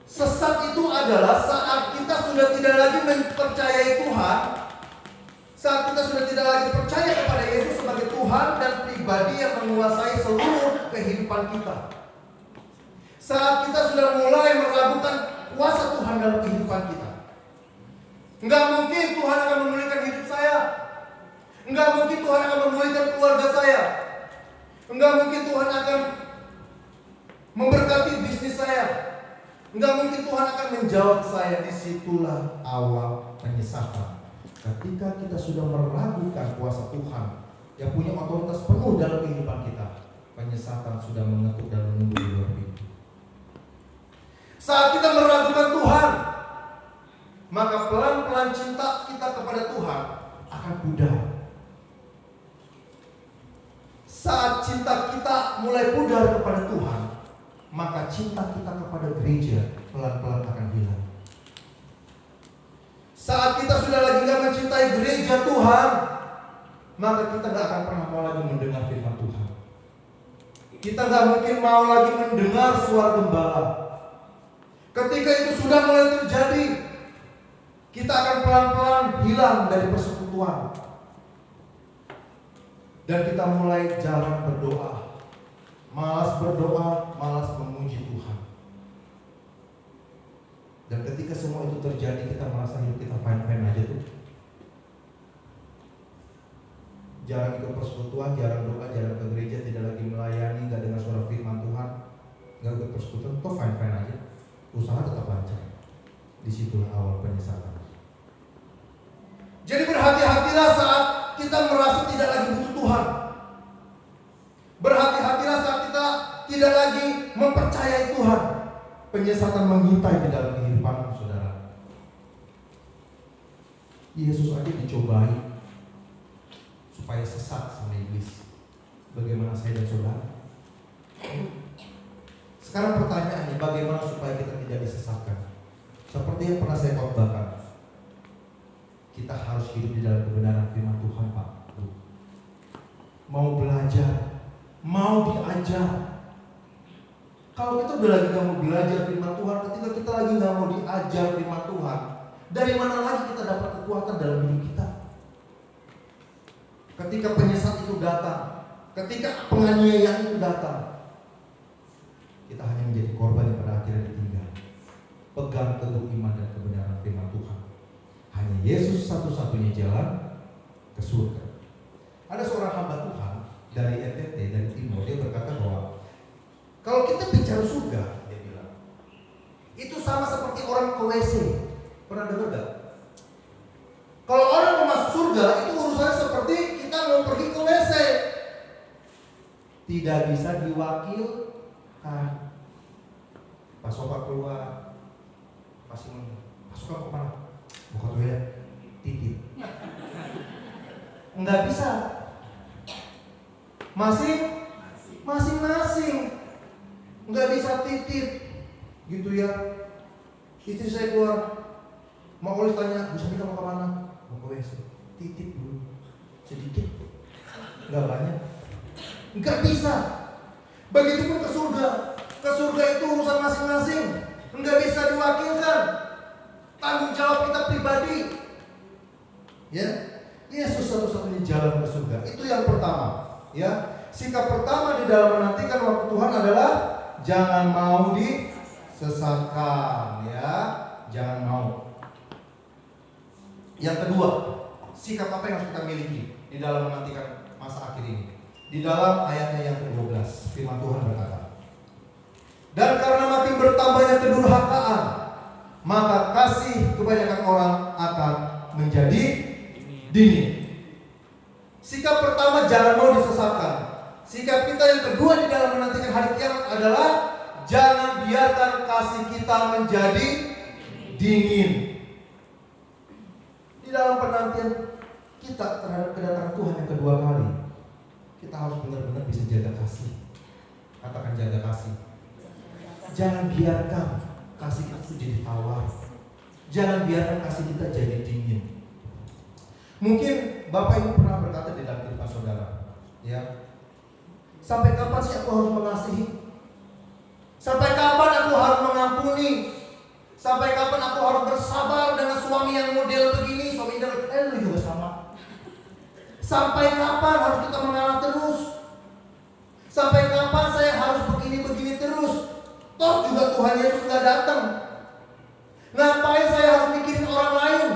Sesat itu adalah saat kita sudah tidak lagi mempercayai Tuhan, saat kita sudah tidak lagi percaya kepada Yesus sebagai Tuhan dan pribadi yang menguasai seluruh kehidupan kita. Saat kita sudah mulai meragukan kuasa Tuhan dalam kehidupan kita. Enggak mungkin Tuhan akan memulihkan hidup saya. Enggak mungkin Tuhan akan memulihkan keluarga saya. Enggak mungkin Tuhan akan memberkati bisnis saya. Enggak mungkin Tuhan akan menjawab saya. Disitulah awal penyesatan. Ketika kita sudah meragukan kuasa Tuhan yang punya otoritas penuh dalam kehidupan kita, penyesatan sudah mengetuk dan menunggu di luar pintu. Saat kita meragukan Tuhan, maka pelan-pelan cinta kita kepada Tuhan akan pudar. Saat cinta kita mulai pudar kepada Tuhan, maka cinta kita kepada gereja pelan-pelan akan hilang. Saat kita sudah lagi gak mencintai gereja Tuhan, maka kita gak akan pernah mau lagi mendengar firman Tuhan. Kita gak mungkin mau lagi mendengar suara gembala. Ketika itu sudah mulai terjadi, kita akan pelan-pelan hilang dari persekutuan. Dan kita mulai jarang berdoa, malas berdoa, malas memuji Tuhan. Dan ketika semua itu terjadi, kita merasa hidup kita fine-fine aja tuh. Jarang ikut persekutuan, jarang doa, jarang ke gereja, tidak lagi melayani, gak dengar suara firman Tuhan, gak ikut persekutuan, kok fine-fine aja. Usaha tetap lancar. Disitulah awal penyesatan. Jadi berhati-hatilah saat kita merasa tidak lagi butuh Tuhan. Berhati-hatilah saat kita tidak lagi mempercayai Tuhan. Penyesatan mengintai di dalam kehidupan saudara. Yesus aja dicobai supaya sesat sama iblis. Bagaimana saya dan saudara? Sekarang pertanyaannya, bagaimana supaya kita tidak disesatkan? Seperti yang pernah saya khotbahkan, kita harus hidup di dalam kebenaran firman Tuhan, Pak. Mau belajar, mau diajar. Kalau kita udah lagi gak mau belajar firman Tuhan, ketika kita lagi gak mau diajar firman Tuhan, dari mana lagi kita dapat kekuatan dalam hidup kita? ketika penyesat itu datang, ketika penganiayaan itu datang, kita hanya menjadi korban yang pada akhirnya ditinggal. Pegang teguh iman dan kebenaran firman Tuhan. Hanya Yesus satu-satunya jalan ke surga. Ada seorang hamba Tuhan dari NTT, dari Timur, dia berkata bahwa kalau kita bicara surga, dia bilang, itu sama seperti orang ke WC. Pernah dengar gak? Kalau orang mau masuk surga, itu urusannya seperti kita mau pergi ke WC. Tidak bisa diwakilkan. Pas sobat keluar, pasti masukkan ke mana? Mau ke toilet, titit. Enggak bisa. Masing-masing. Enggak bisa titit. Gitu ya. Istri saya keluar, mau oleh tanya, bisa kita mau ke mana? Mau ke WC. Titit dulu. Sedikit. Enggak banyak. Enggak bisa. Begitupun ke surga. Ke surga itu urusan masing-masing. Enggak bisa diwakilkan. Tanggung jawab kita pribadi. Ya. Yesus satu-satunya jalan ke surga. Itu yang pertama. Ya. Sikap pertama di dalam menantikan waktu Tuhan adalah jangan mau disesatkan. Ya. Jangan mau. Yang kedua, sikap apa yang harus kita miliki di dalam menantikan masa akhir ini? Di dalam ayatnya yang ke-12, firman Tuhan berkata, dan karena makin bertambahnya kedurhakaan, maka kasih kebanyakan orang akan menjadi dingin. Sikap pertama, jangan mau disesatkan. Sikap kita yang kedua di dalam menantikan hari kiamat adalah jangan biarkan kasih kita menjadi dingin. Di dalam penantian kita terhadap kedatangan Tuhan yang kedua kali, kita harus benar-benar bisa jaga kasih. Katakan jaga kasih. Jangan biarkan kasih kita itu jadi tawar. Jangan biarkan kasih kita jadi dingin. Mungkin Bapak Ibu pernah berkata di dalam kehidupan saudara, ya, sampai kapan sih aku harus mengasihi? Sampai kapan aku harus mengampuni? Sampai kapan aku harus bersabar dengan suami yang model begini? Suami dengan lu juga sama. Sampai kapan harus kita mengalah terus? Sampai kapan saya harus begini-begini terus? Toh juga Tuhan Yesus gak datang. Ngapain saya harus mikirin orang lain?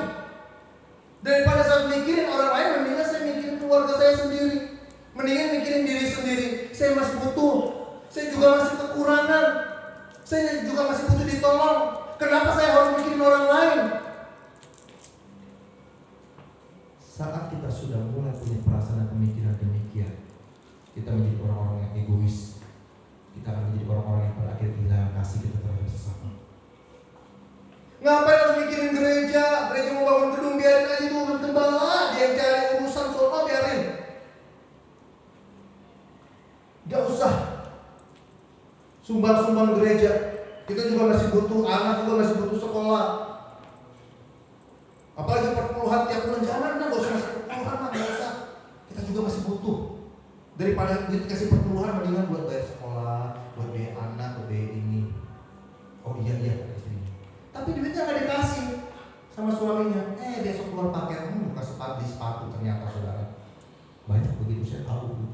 Daripada saya mikirin orang lain, mendingan saya mikirin keluarga saya sendiri. Mendingan mikirin diri sendiri. Saya masih butuh. Saya juga masih kekurangan. Saya juga masih butuh ditolong. Kenapa saya harus mikirin orang lain? Saat kita sudah mulai punya perasaan dan pemikiran demikian, kita menjadi orang-orang yang egois. Kita akan menjadi orang-orang yang pada akhir kehilangan kasih kita terhadap sesama. Ngapain harus mikirin gereja? Gereja mau bangun gedung, biarin aja itu urusan gembala. Dia yang cari urusan soal, biarin. Gak usah sumbang-sumbang gereja. Kita juga masih butuh anak, juga masih butuh sekolah. Apalagi perpuluhan tiap bulan, jangan gak usah masih perpuluhan, gak usah. Kita juga masih butuh. Daripada dikasih perpuluhan, mendingan buat bayar sekolah, buat biaya anak, buat biaya ini. Oh iya istrinya. Tapi duitnya gak dikasih sama suaminya. Besok keluar paket, bukan sepatu ternyata saudara. Banyak begitu, saya tahu.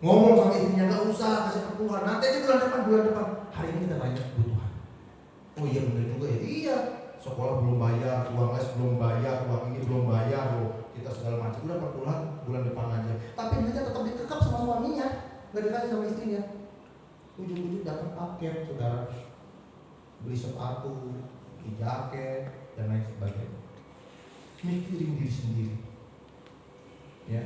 Ngomong sama istrinya, gak usah kasih perpuluhan. Nanti aja bulan depan. Hari ini kita banyak kebutuhan. Oh iya benar juga ya. Iya. Sekolah belum bayar, uang les belum bayar, uang ini belum bayar, kita segala macam. Udah perpuluhan bulan depan aja. Tapi duitnya tetap dikekap sama suaminya, nggak dikasih sama istrinya. Ujung-ujung datang paket, saudara. Beli sepatu, beli jaket, dan lain sebagainya. Mikirin diri sendiri. Ya.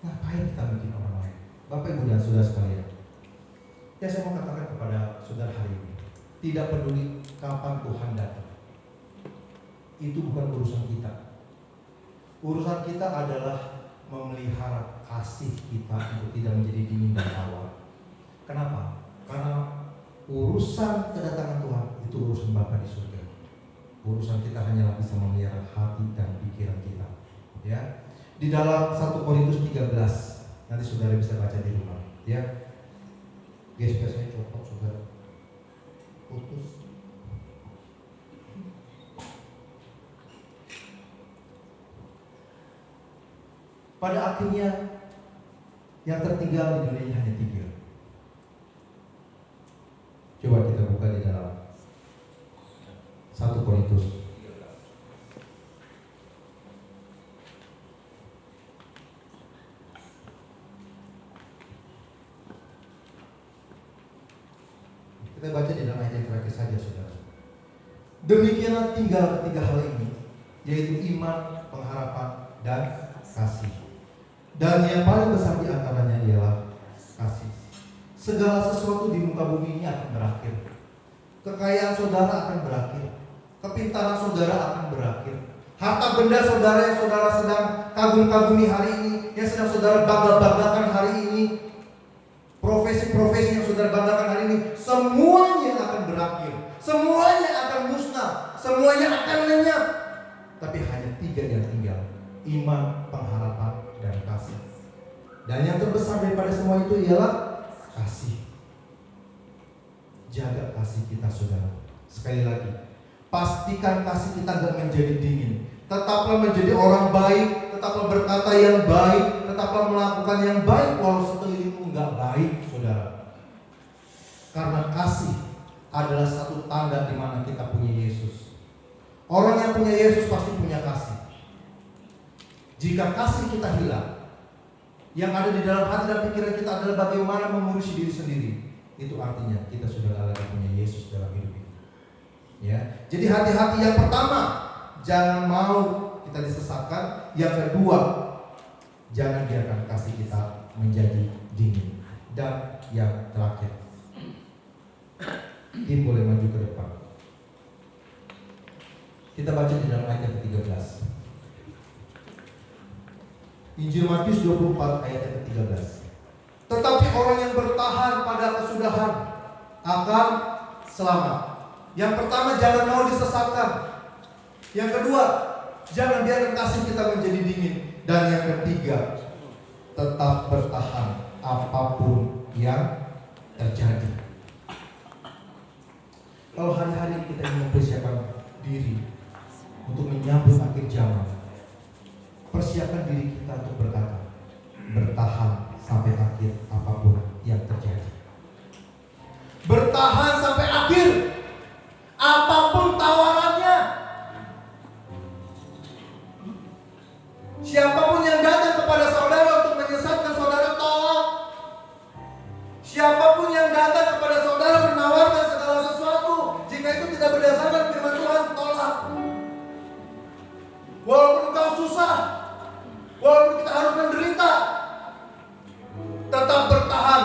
Ngapain kita bikin orang lain? Bapak Ibu dan saudara sekalian, ya saya mau katakan kepada saudara hari ini, tidak peduli kapan Tuhan datang, itu bukan urusan kita. Urusan kita adalah memelihara kasih kita untuk tidak menjadi dingin dan tawar. Kenapa? Karena urusan kedatangan Tuhan itu urusan Bapa di surga. Urusan kita hanyalah bisa memelihara hati dan pikiran kita. Ya. Di dalam 1 Korintus 13, nanti saudara bisa baca di rumah, ya. Gesper saya copot, saudara. Putus. Pada akhirnya yang tertinggal di dunia ini hanya 3. Coba kita buka di dalam 1 Korintus. Kita baca di dalam ayat yang terakhir saja, saudara. Demikianlah tinggal 3 hal ini, yaitu iman, pengharapan, dan kasih. Dan yang paling besar di antaranya ialah kasih. Segala sesuatu di muka bumi ini akan berakhir. Kekayaan saudara akan berakhir. Kepintaran saudara akan berakhir. Harta benda saudara yang saudara sedang kagum-kagumi hari ini, yang sedang saudara bangga-banggakan hari ini, profesi-profesi yang saudara banggakan hari ini, semuanya akan berakhir. Semuanya akan musnah. Semuanya akan lenyap. Tapi hanya 3 yang tinggal. Iman, pengharapan, dan kasih. Dan yang terbesar daripada semua itu ialah kasih. Jaga kasih kita, saudara. Sekali lagi, pastikan kasih kita tidak menjadi dingin. Tetaplah menjadi orang baik, tetaplah berkata yang baik, tetaplah melakukan yang baik walau sekelilingmu enggak baik, saudara. Karena kasih adalah satu tanda di mana kita punya Yesus. Orang yang punya Yesus pasti punya kasih. Jika kasih kita hilang, yang ada di dalam hati dan pikiran kita adalah bagaimana mengurusi diri sendiri, itu artinya kita sudah lalai punya Yesus dalam hidup ini. Ya, jadi hati-hati. Yang pertama, jangan mau kita disesatkan. Yang kedua, jangan biarkan kasih kita menjadi dingin. Dan yang terakhir, tim boleh maju ke depan. Kita baca di dalam ayat yang ke-13. Injil Matius 24 ayat yang ke-13. Tetapi orang yang bertahan pada kesudahan akan selamat. Yang pertama, jangan mau disesatkan. Yang kedua, jangan biarkan kasih kita menjadi dingin. Dan yang ketiga, tetap bertahan apapun yang terjadi. Kalau hari-hari kita ingin mempersiapkan diri untuk menyambut akhir zaman, persiapkan diri kita untuk berkata, bertahan sampai akhir apapun yang terjadi. Bertahan sampai akhir apapun tawarannya. Siapapun yang datang kepada saudara untuk menyesatkan saudara, tolak. Siapapun yang datang kepada saudara menawarkan segala sesuatu, jika itu tidak berdasarkan firman Tuhan, tolak. Walaupun engkau susah, walaupun kita harus menderita, tetap bertahan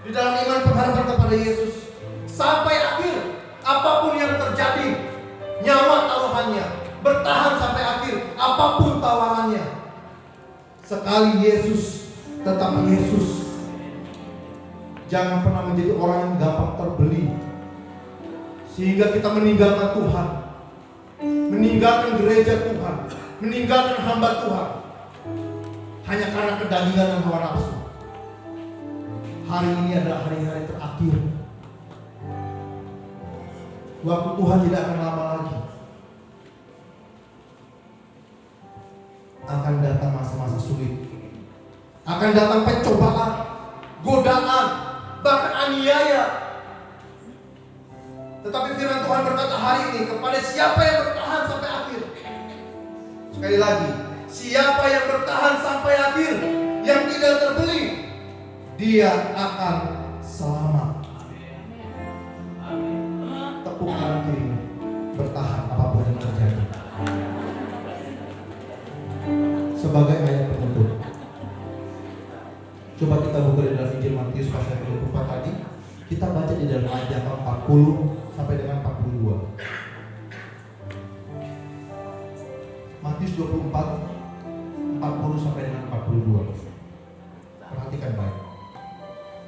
di dalam iman pengharapan kepada Yesus sampai akhir. Apapun yang terjadi, nyawa taruhannya, bertahan sampai akhir apapun tawarannya. Sekali Yesus, tetap Yesus. Jangan pernah menjadi orang yang gampang terbeli sehingga kita meninggalkan Tuhan, meninggalkan gereja Tuhan, meninggalkan hamba Tuhan hanya karena kedagingan dan hawa nafsu. Hari ini adalah hari-hari terakhir. Waktu Tuhan tidak akan lama lagi. Akan datang masa-masa sulit. Akan datang pencobaan, godaan, bahkan aniaya. Tetapi firman Tuhan berkata hari ini, kepada siapa yang bertahan sampai akhir. Sekali lagi, siapa yang bertahan sampai akhir, yang tidak terbeli, dia akan selamat. Tepuk tangan kiri, bertahan apapun yang terjadi. Sebagai ayat penutup, coba kita buka di dalam Injil Matius pasal 24 tadi. Kita baca di dalam ayat yang 40 sampai dengan 42. Matius 24 40 sampai dengan 42. Perhatikan baik.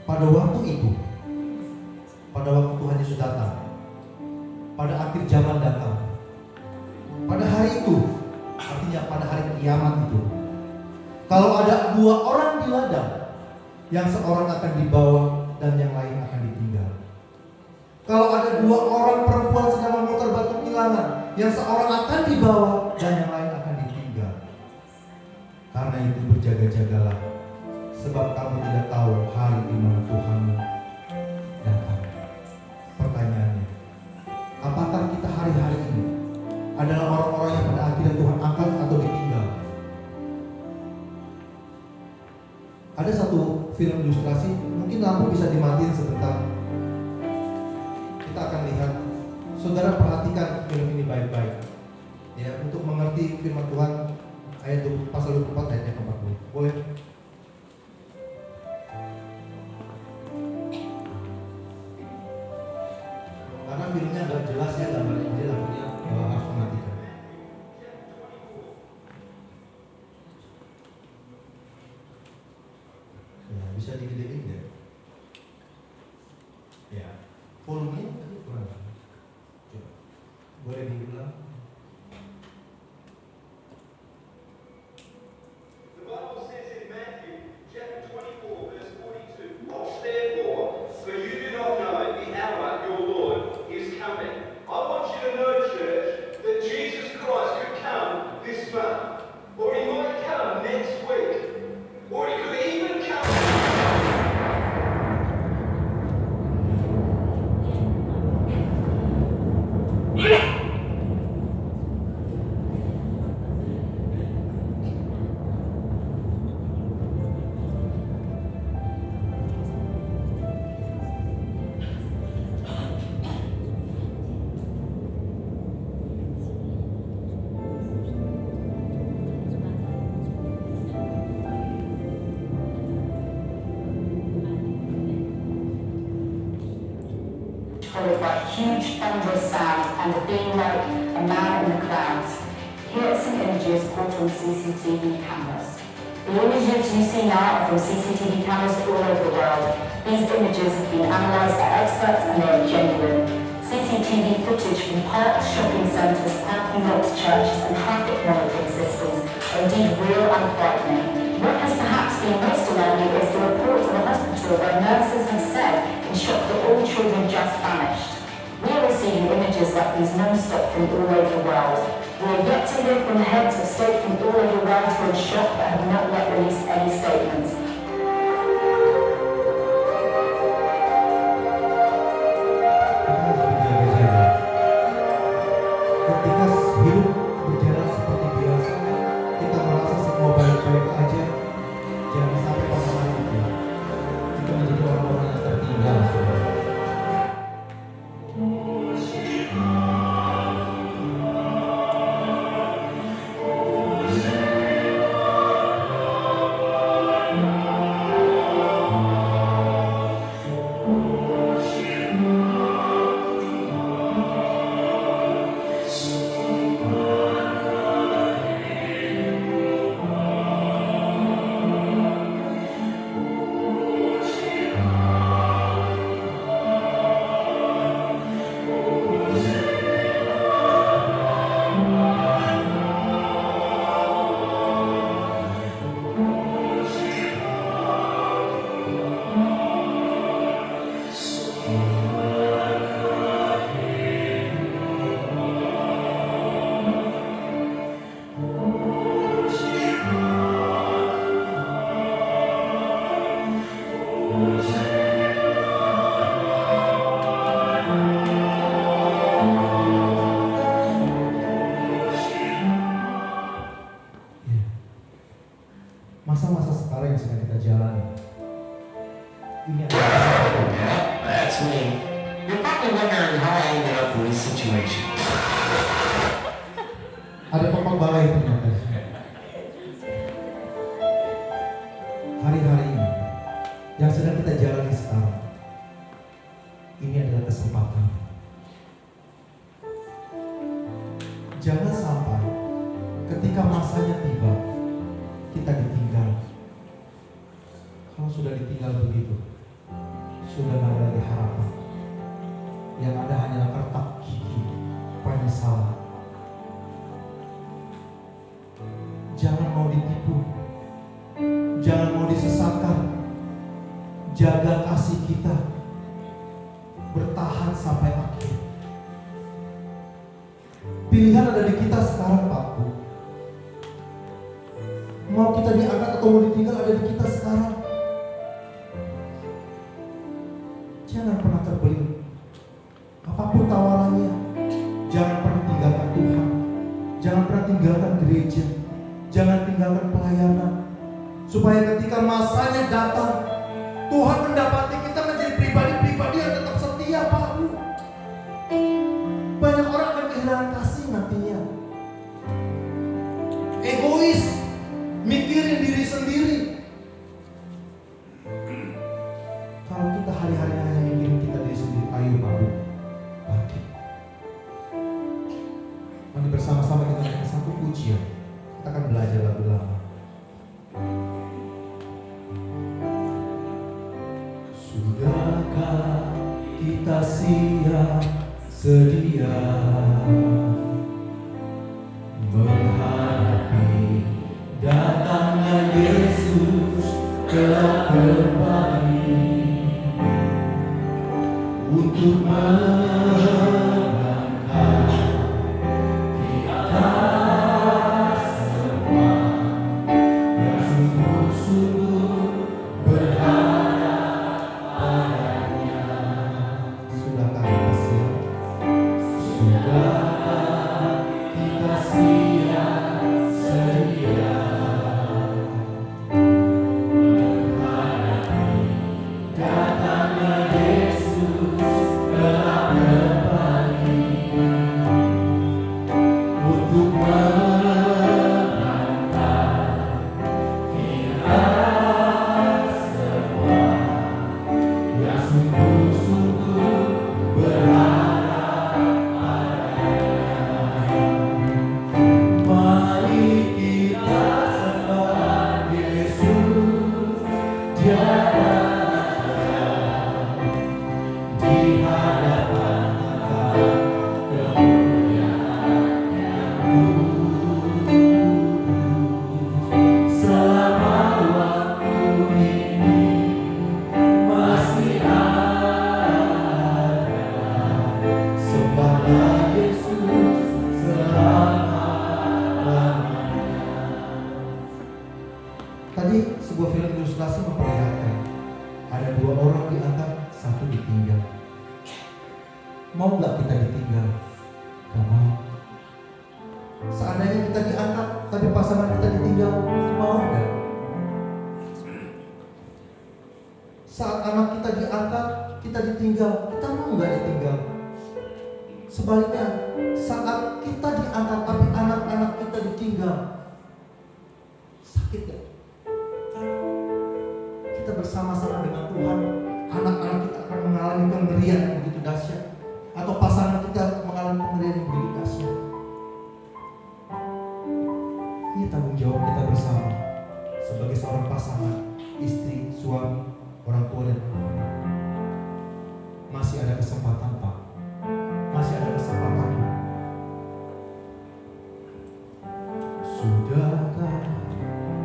Pada waktu itu, pada waktu Tuhan Yesus datang, pada akhir zaman datang, pada hari itu, artinya pada hari kiamat itu, kalau ada 2 orang di ladang, yang seorang akan dibawa dan yang lain akan ditinggal. Kalau ada 2 orang perempuan sedang memutar batu bilangan, yang seorang akan dibawa dan yang lain akan ditinggal. Karena itu berjaga-jagalah, sebab kamu tidak tahu hari di mana Tuhanmu datang. Pertanyaannya, apakah kita hari-hari ini adalah orang-orang yang pada akhirnya Tuhan angkat atau ditinggal? Ada satu film ilustrasi, mungkin lampu bisa dimatiin sebentar. Kita akan lihat. Saudara perhatikan film ini baik-baik, ya, untuk mengerti firman Tuhan ayat pasal 24 ayat 40. Boleh? Karena filmnya agak jelas ya gambarnya, jadi lampunya harus mematikan. Ya, bisa digedein ya. Ya, volumenya tadi kurang. Coba, boleh diulang? The Bible says in Matthew chapter 24 verse 42, "Watch therefore, for you do not know the hour your Lord is coming." I want you to know, church, that Jesus Christ could come this month, or he might come next week, or he could even come. With that huge thunderous sound and a being like a man in the clouds. Here are some images caught on CCTV cameras. The images you see now are from CCTV cameras all over the world. These images have been analysed by experts and they are genuine. CCTV footage from parks, shopping centres, parking lots, churches and traffic monitoring systems are indeed real and frightening. What has perhaps been most alarming is the report of a hospital where nurses have said in shock that all children just vanished. We are receiving images like these non-stop from all over the world. We are yet to hear from the heads of state from all over the world who are in shock but have not yet released any statements. Ketika hidup berjalan seperti biasa, kita merasa semua baik-baik aja. Jangan sampai pada hari itu kita menjadi orang-orang yang tertinggal. Saudara. Masa-masa sekarang yang sedang kita jalani ini adalah That's me. You're probably wondering how I ended up in this situation. ada tokoh balai ternyata. Hari-hari ini yang sedang kita jalani sekarang ini adalah kesempatan. Jangan sampai ketika masanya tiba kita ditinggal. Kalau sudah ditinggal begitu, sudah tidak ada lagi harapan. Yang ada hanyalah retak gigi, penyesalan. Jangan mau ditipu, jangan mau disesatkan. Jaga kasih kita, bertahan sampai akhir. Pilihan ada di kita sekarang, Pak Bu. Mau kita diangkat atau mau ditinggal ada di kita sekarang. Jangan pernah terbelit. Apapun tawarannya, jangan pernah tinggalkan Tuhan. Jangan pernah tinggalkan gereja. Jangan tinggalkan pelayanan. Supaya ketika masanya datang, Tuhan mendapati kita menjadi pribadi-pribadi yang tetap setia, Pak Bu. Banyak orang akan kehilangan kasih nantinya. Egois, mikirin diri sendiri. Kalau kita hari-hari hanya mikirin kita diri sendiri, ayo Pak Bu, bangkit. Mari bersama-sama kita naik satu pujian. Kita akan belajar lagu lama. Sudahkah kita siap sedia menghadapi datangnya Yesus kelak kembali untuk mengangkat kita semua yang sungguh-sungguh berharap padanya. Sudahkah kita siap? Sudahkah kita siap sedia menghadapi datangnya Yesus kelak kembali untuk mengangkat kita semua yang sungguh-sungguh berharap padanya. Mari kita sembah Yesus, Dia di hadapan kita kemuliaan yang kudus. Selama waktu ini masih ada, sembahlah Yesus selama-lamanya. Tadi sebuah film ilustrasi memperlihatkan ada dua orang diangkat, satu ditinggal. Mau nggak kita ditinggal? Gak mau. Seandainya kita diangkat, tapi pasangan kita ditinggal, mau nggak? Saat anak kita diangkat, kita ditinggal, kita mau nggak ditinggal? Sebaliknya, saat kita diangkat tapi anak-anak kita ditinggal, sakit gak? Kita bersama-sama dengan Tuhan, anak-anak kita akan mengalami kengerian yang begitu dahsyat, atau pasangan kita mengalami kengerian yang begitu dahsyat. Ini tanggung jawab kita bersama sebagai seorang pasangan, istri, suami, orang tua dan anak-anak. Masih ada kesempatan, Pak. Masih ada kesempatan. Sudahkah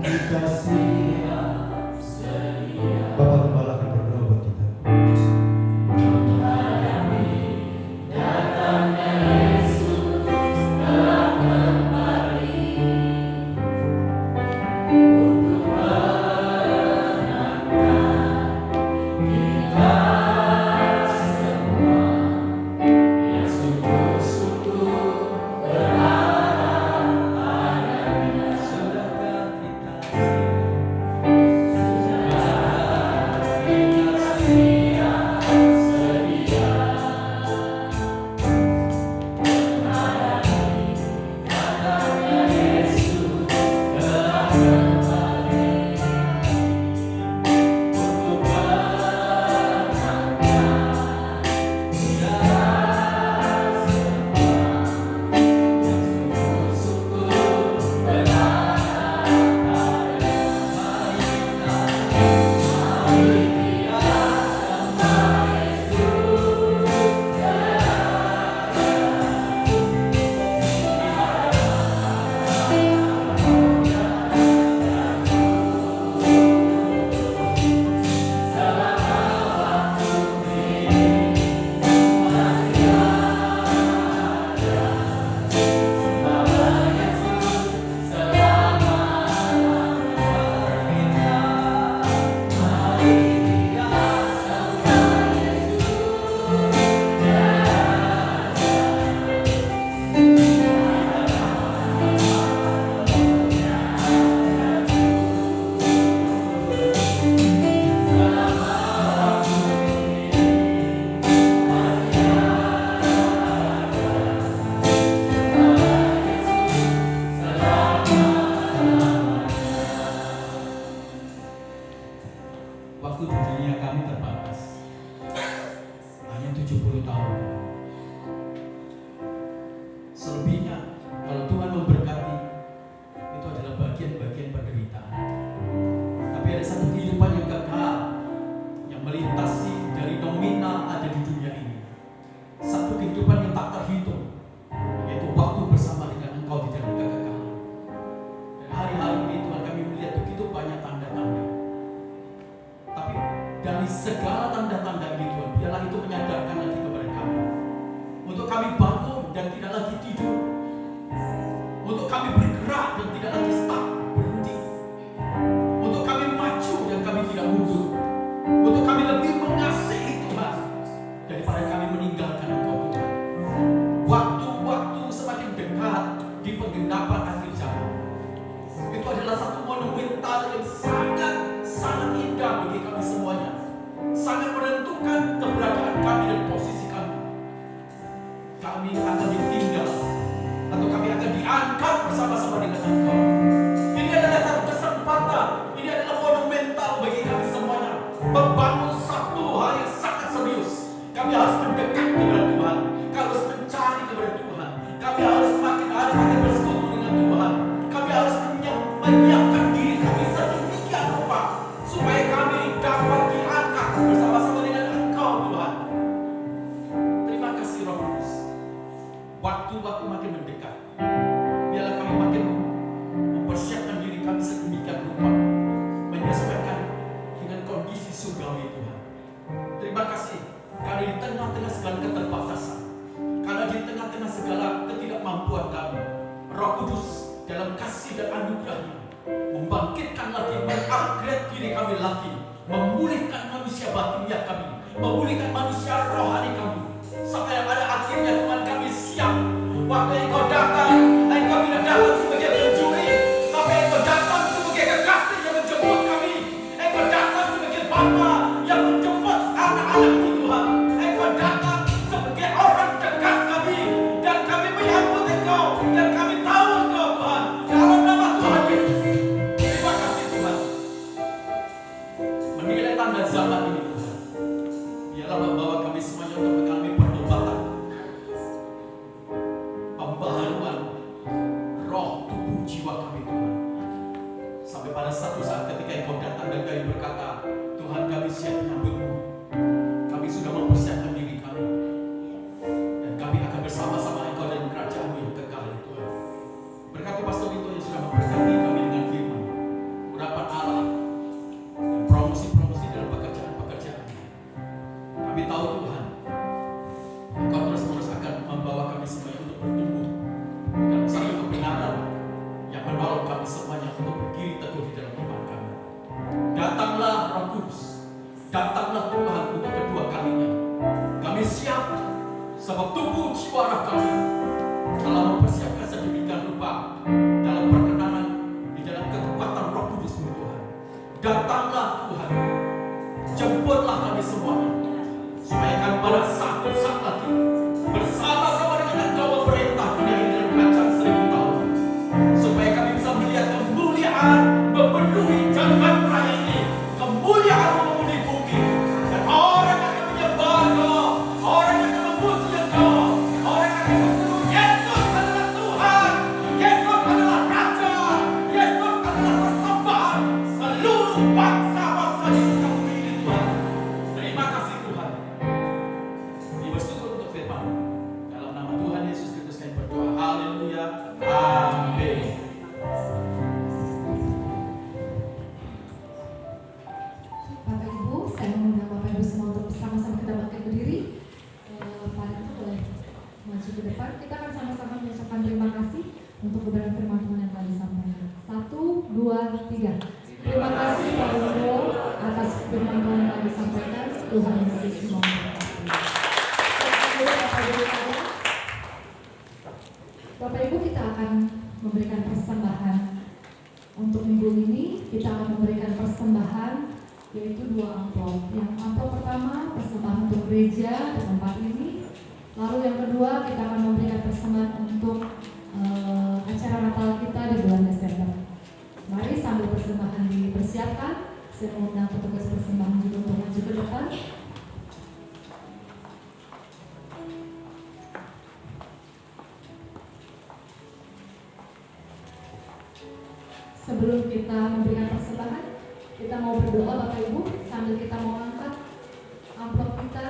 kita siap sedia? Bapak Gembala akan berdoa buat kita. Menghadapi datangnya Yesus kelak kembali untuk menangkan kita semua yang sungguh-sungguh berharap padanya. Sudahkah kita siap? dari segala tanda-tanda ini Tuhan, biarlah itu menyadarkan lagi kepada kami, untuk kami bangun dan tidak lagi tidur, untuk kami bergerak dan tidak lagi stuck, berhenti, untuk kami maju dan kami tidak mundur, untuk kami lebih mengasihi Tuhan daripada kami meninggalkan Engkau Tuhan. Waktu-waktu semakin dekat di penggenapan akhir zaman, itu adalah satu monumental yang sangat indah bagi kami semuanya, sangat menentukan keberadaan kami dan posisi kami. Kami akan ditinggal atau kami akan diangkat bersama-sama dengan Engkau. Ini adalah satu kesempatan, ini adalah monumental bagi kami semuanya, membangun satu hal yang sangat serius. Kami harus mendekat kepada Tuhan, kami harus mencari kepada Tuhan, kami harus makin bersekutu dengan Tuhan, kami harus menyiapkan diri kami sedemikian rupa supaya kami dapat diangkat bersama-sama dengan Engkau Tuhan. Terima kasih Roh Kudus. Waktu-waktu makin mendekat, biarlah kami makin mempersiapkan diri kami sedemikian rupa, menyesuaikan dengan kondisi surgawi Tuhan. Terima kasih karena di tengah-tengah segala keterbatasan, karena di tengah-tengah segala ketidakmampuan kami, Roh Kudus dalam kasih dan anugerah-Nya membangkitkan lagi, mengupgrade diri kami lagi, memulihkan manusia batiniah kami, memulihkan manusia rohani kami, sampai pada akhirnya Tuhan kami siap. Waktu Engkau datang, Engkau tidak datang sebagai pencuri, tapi Engkau datang sebagai kekasih yang menjemput kami. Engkau datang sebagai Bapa yang menjemput anak-anak-Mu Tuhan. Engkau datang sebagai orang dekat kami, dan kami menyambut Engkau, dan kami tahu Engkau Tuhan, dalam nama Tuhan Yesus. Terima kasih Tuhan. Menilai tanda zaman ini Tuhan, biarlah membawa kami semuanya untuk mengalami pertobatan, pembaharuan roh, tubuh, jiwa kami Tuhan. Sampai pada satu saat ketika Engkau datang dan kami berkata, Tuhan kami siap menyambut-Mu, kami sudah mempersiapkan diri kami, dan kami akan bersama-sama Engkau dalam kerajaan-Mu yang kekal Tuhan. Berkati Pastor Rito yang sudah memberkati kami dengan firman, urapan Allah, dan promosi-promosi dalam pekerjaan-pekerjaan. Kami tahu Tuhan, Engkau terus-menerus akan membawa kami semuanya untuk bertumbuh dalam satu kebenaran yang menolong kami semuanya untuk berdiri teguh di dalam iman kami. Datanglah Roh Kudus, datanglah Tuhan untuk kedua kalinya. Kami siap, sebab tubuh jiwa roh kami telah mempersiapkan sedemikian rupa dalam perkenanan di dalam kekuatan Roh Kudus-Mu Tuhan. Datanglah Tuhan, jemputlah kami semuanya, supaya kami pada satu saat lagi bersama-sama dengan Engkau memerintah dunia ini dalam kerajaan 1000 tahun, supaya kami bisa melihat kemuliaan memenuhi jagat raya ini, kemuliaan memenuhi bumi, dan orang akan menyembah Engkau, orang akan memuji Engkau, orang akan berseru, Yesus adalah Tuhan, Yesus adalah Raja, Yesus adalah persembahan seluruh bangsa-bangsa di muka bumi ini Tuhan. Terima kasih Tuhan. Kami bersyukur untuk firman. Dalam nama Tuhan Yesus Kristus kami berdoa. Haleluya. Amin. Bapak Ibu, saya mengundang Bapak Ibu semua untuk bersama-sama kita bangkit berdiri. Pak Rito boleh maju ke depan. Kita akan sama-sama mengucapkan terima kasih untuk kebenaran firman Tuhan yang telah disampaikan. 1, 2, 3. Terima kasih Pak Rito atas firman Tuhan yang telah disampaikan. Tuhan Yesus memberkati. Bapak Ibu, kita akan memberikan persembahan. Untuk minggu ini kita akan memberikan persembahan, yaitu 2 amplop. Yang amplop pertama persembahan untuk gereja di tempat ini. Lalu yang kedua kita akan memberikan persembahan untuk acara Natal kita di bulan Desember. Mari sambil persembahan dipersiapkan, saya mengundang petugas persembahan juga untuk maju ke depan. Sebelum kita memberikan persembahan, kita mau berdoa Bapak Ibu, sambil kita mau angkat amplop kita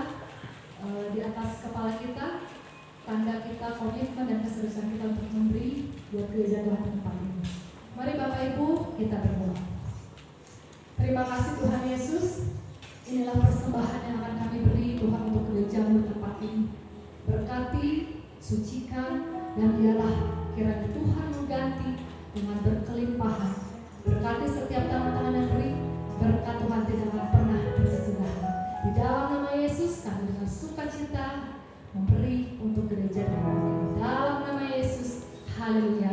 di atas kepala kita, tanda kita komitmen dan keseriusan kita untuk memberi buat gereja Tuhan tempat ini. Mari Bapak Ibu kita berdoa. Terima kasih Tuhan Yesus, inilah inilah persembahan yang akan kami beri Tuhan untuk gereja-Mu tempat ini. Berkati, sucikan, dan biarlah kiranya Tuhan mengganti dengan berkelimpahan. Berkati setiap tangan-tangan yang beri, berkat Tuhan tidak akan pernah berkesudahan. Di dalam nama Yesus kami dengan sukacita memberi untuk gereja dan orang ini. Dalam nama Yesus, haleluya,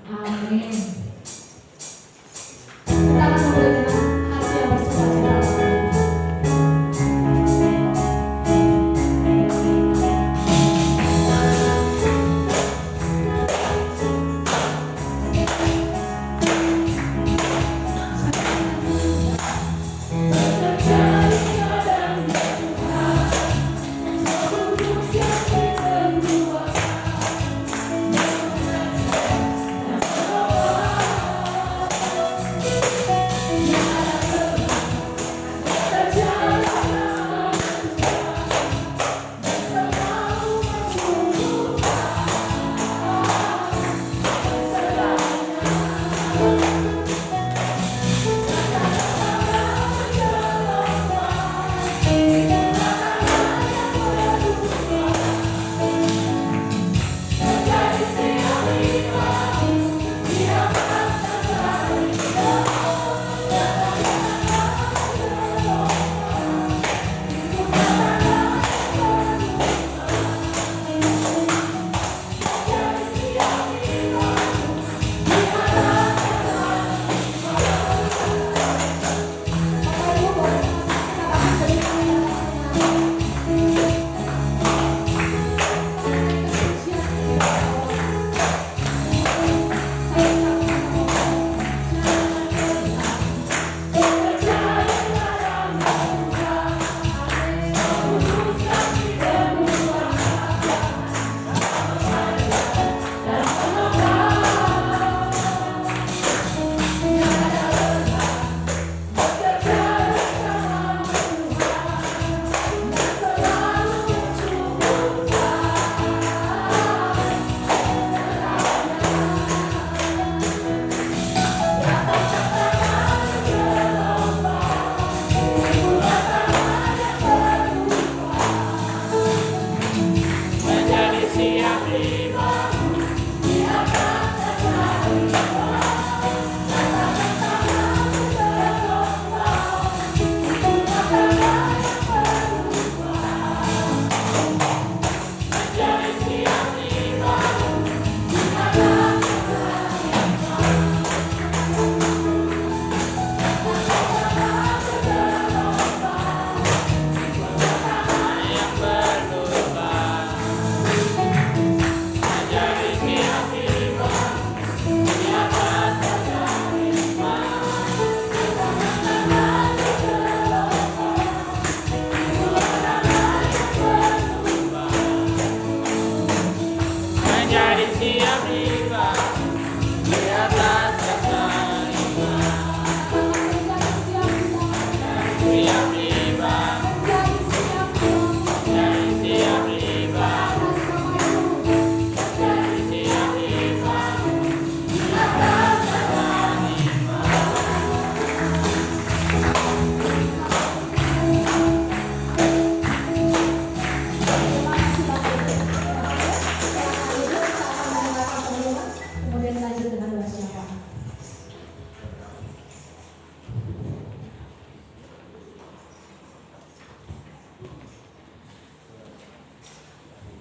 amin. Kita akan mulai dengan hati yang bersukacita.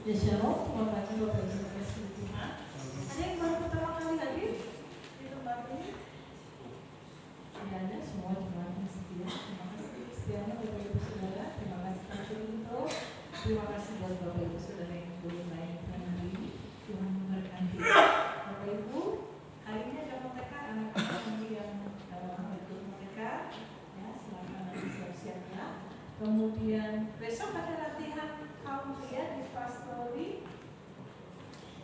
Ya shalom, Bapak Ibu yang kasih Tuhan. Ada yang baru pertama kali hadir di tempat ini? Tidak ada, semua jemaat yang setia. Terima kasih setianya Bapak Ibu Saudara. Terima kasih Pastor Linto. Terima kasih buat Bapak Ibu Saudara yang boleh melayankan hari ini. Tuhan memberkati. Bapak Ibu, hari ini ada MTK anak-anak yang ikut MTK. Ya, silakan nanti siap-siap ya. Kemudian besok ada latihan kaum pria di Pastori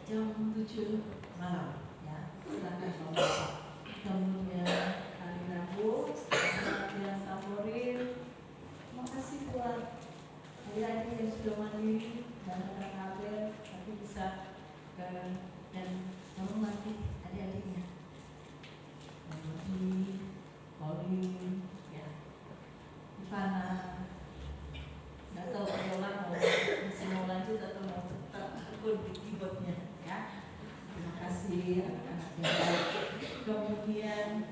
jam 7 malam ya, silakan Bapak. Kemudian hari Rabu latihan tamborin. Terima kasih buat adik-adik yang sudah mandiri dan kabel nanti bisa dan tolong latih adik-adiknya. Colin, ya, Ivana, kemudian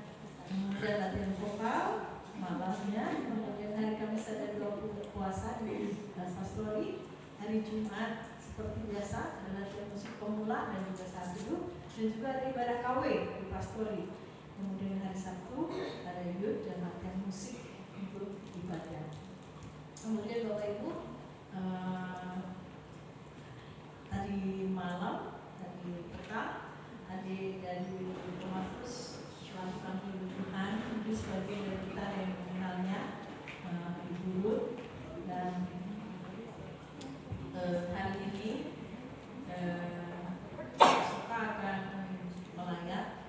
ada latihan vokal malamnya, kemudian hari Kamis ada 20 puasa di Pastori, hari Jumat seperti biasa ada latihan musik pemula dan juga saat duduk, dan juga ada ibadah KW di Pastori. Kemudian hari Sabtu ada youth dan latihan musik untuk ibadah. Kemudian Bapak Ibu, tadi malam, tadi petang, adik dari Markus melakukan penyembuhan, itu sebagian dari kita yang mengenalnya, Ibu Ruth, dan hari ini suka akan melayat.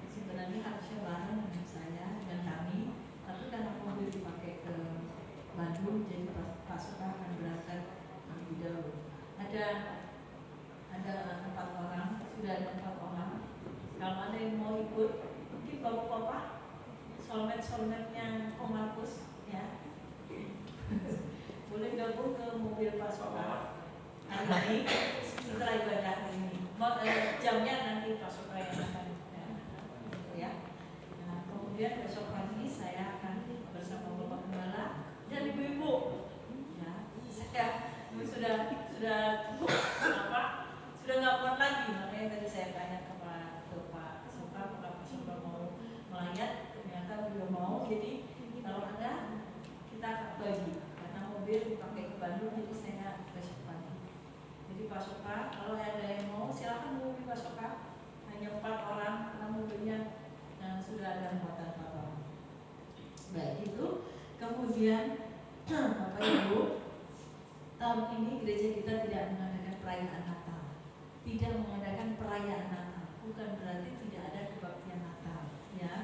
Sebenarnya harusnya bareng dengan saya dan kami, tapi karena mobil dipakai ke Bandung, jadi Pak Suka akan berangkat lebih dahulu. Ada 4 orang, sudah ada 4 orang. Kalau ada yang mau ikut, mungkin bapak-bapak, solmet-solmetnya Om Markus, ya, boleh gabung ke mobil Pak Suka hari ini setelah ibadah ini. Jamnya nanti Pak Suka yang akan, ya. Nah, kemudian besok pagi saya akan bersama Bapak Gembala dan ibu-ibu, ya, saya sudah nggak kuat lagi, makanya tadi saya tanya ke Pak Suka, Pak Suka mau melayat, ternyata beliau mau. Jadi kalau ada kita akan bagi, karena mobil dipakai ke Bandung, jadi saya besok pagi. Jadi Pak Suka, kalau ada yang mau silakan hubungi Pak Suka. Hanya 4 orang, karena mobilnya sudah ada muatan 4 orang. Baik itu. Kemudian Bapak Ibu, tahun ini gereja kita tidak mengadakan perayaan Natal. Tidak mengadakan perayaan Natal, bukan berarti tidak ada kebaktian Natal, ya.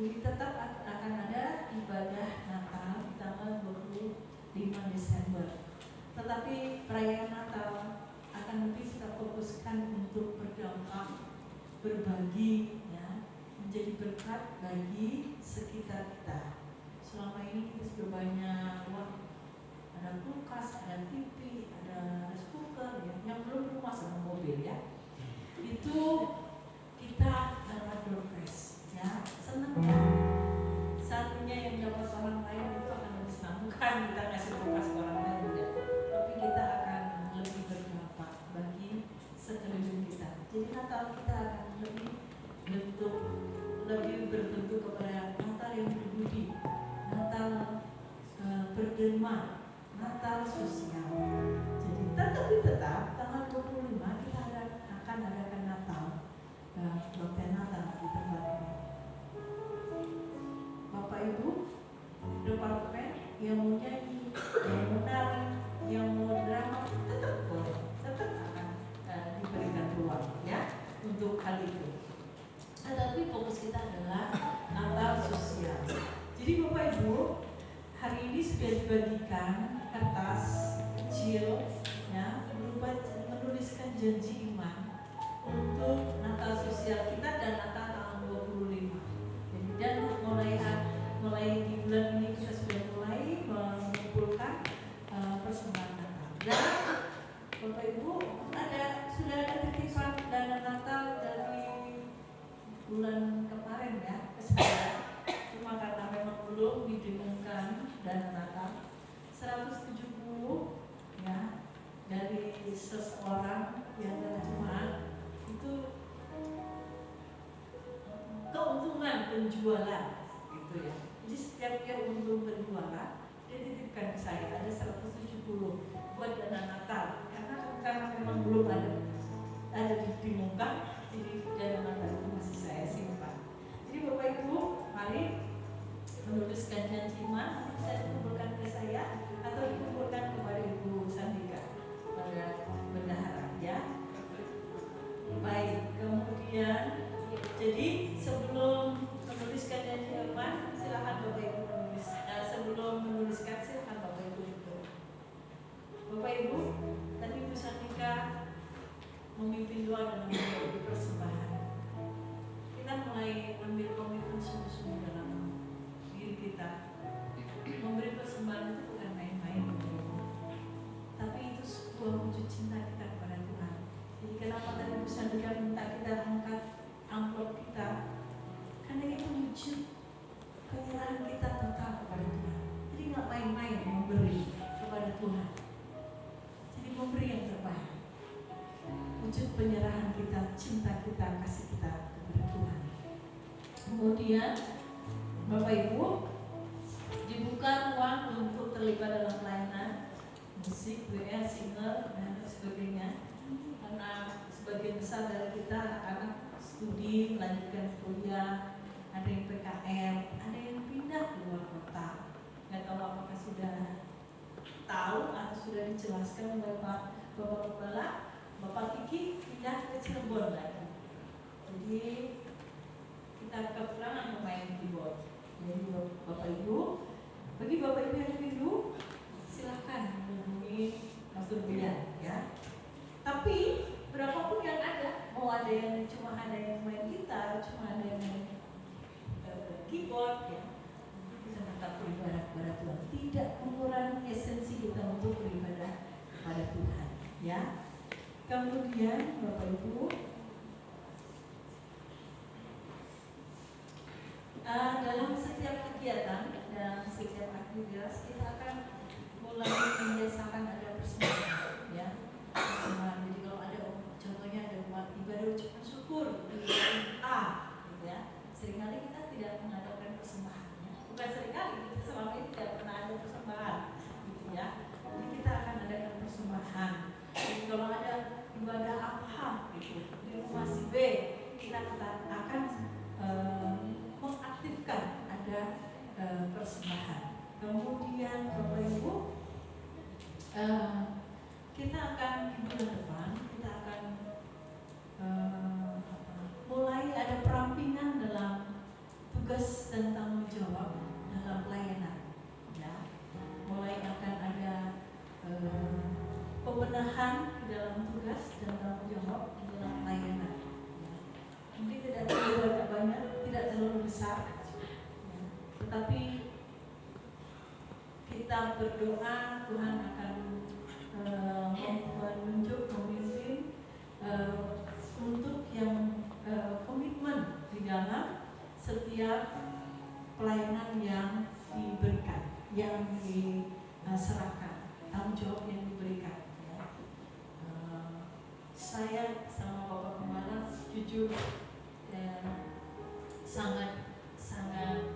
Tetap akan ada ibadah Natal di tanggal 25 Desember. Tetapi perayaan Natal akan lebih kita fokuskan untuk berdampak, berbagi, ya, menjadi berkat bagi sekitar kita. Selama ini kita sudah banyak ada kulkas, ada TV, ada rice cooker, ya, yang belum rumah sama mobil, ya. Itu kita dapat doorpress, ya, senang, ya. Satunya yang dapat orang lain itu akan lebih senang, bukan kita ngasih kulkas ke orang lain, ya. Tapi kita akan lebih berdampak bagi sekeliling kita. Jadi Natal kita akan lebih berbentuk kepada Natal yang berbudi, Natal berderma, Natal sosial. Jadi tetap tanggal 25 kita akan adakan Natal, Baptian Natal di tempat ini. Bapak Ibu, departemen yang mau nyanyi, yang mau nari, yang mau drama, tetap boleh, tetap akan diberikan ruang, ya, untuk hal itu. Tetapi fokus kita adalah Natal sosial. Jadi Bapak Ibu, hari ini sudah dibagikan kertas kecil, ya, menuliskan janji iman untuk Natal sosial kita dan Natal tanggal 25. Jadi dan mulai di bulan ini kita sudah mulai mengumpulkan persembahan Natal. Dan Bapak Ibu sudah ada titipan dana Natal dari bulan kemarin, ya, ke saya. Cuma karena memang belum didengungkan dana Natal 170, ya, dari seseorang yang terjemahan itu keuntungan penjualan, gitu, ya. Jadi setiap dia untung penjualan dia titipkan ke saya, ada 170 buat dana Natal, karena memang belum ada didengungkan, jadi dana Natal itu masih saya simpan. Jadi Bapak Ibu, mari menuliskan janji iman, bisa dikumpulkan ke saya atau dikumpulkan kepada Ibu Sandika pada bendahara, ya. Baik, kemudian jadi sebelum menuliskan janji iman, silakan Bapak Ibu menulis. Sebelum menuliskan, silakan Bapak Ibu tutup. Bapak Ibu, tadi Ibu Sandika memimpin doa dan memberi persembahan. Kita penyerahan kita total kepada Tuhan. Jadi nggak main-main memberi kepada Tuhan. Jadi memberi yang terbaik. Wujud penyerahan kita, cinta kita, kasih kita kepada Tuhan. Kemudian Bapak Ibu dibuka ruang untuk terlibat dalam pelayanan musik, WR, singer, dan sebagainya. Karena sebagian besar dari kita anak-anak studi, melanjutkan kuliah, ada yang PKL, ada yang pindah ke luar kota. Nggak tahu apakah sudah tahu atau sudah dijelaskan oleh Bapak Kepala, Bapak Kiki pindah ke Cirebon lagi. Jadi kita kekurangan pemain keyboard. Jadi Bapak Ibu, bagi Bapak Ibu yang rindu, silahkan menghubungi Pastor Bian, ya. Tapi berapapun yang ada, mau ada yang cuma ada yang main gitar, cuma ada yang main keyboard, ya, kita tetap beribadah kepada Tuhan. Tidak mengurangi esensi kita untuk beribadah kepada Tuhan, ya. Kemudian Bapak Ibu, dalam setiap kegiatan dan setiap aktivitas kita akan mulai membiasakan ada persembahan, ya. Persembahan. Jadi kalau ada contohnya ada buat ibadah ucapan syukur di A, gitu ya. Seringkali kita tidak mengadakan persembahan, ya. Bukan seringkali, kita selama ini tidak pernah ada persembahan, gitu ya. Jadi kita akan adakan persembahan. Jadi kalau ada ibadah apa, gitu, di rumah si B, kita akan mengaktifkan ada persembahan. Kemudian Bapak Ibu, kita akan di bulan depan kita akan mulai ada perampingan dalam tugas dan tanggung jawab dalam pelayanan, ya. Mulai akan ada pembenahan di dalam tugas dan tanggung jawab di dalam pelayanan, ya. Mungkin tidak terlalu banyak, tidak terlalu besar, ya. Tetapi kita berdoa Tuhan akan menunjuk pemimpin untuk yang komitmen di dalam setiap pelayanan yang diberikan, yang diserahkan, tanggung jawab yang diberikan, ya. Saya sama Bapak Kepala jujur dan sangat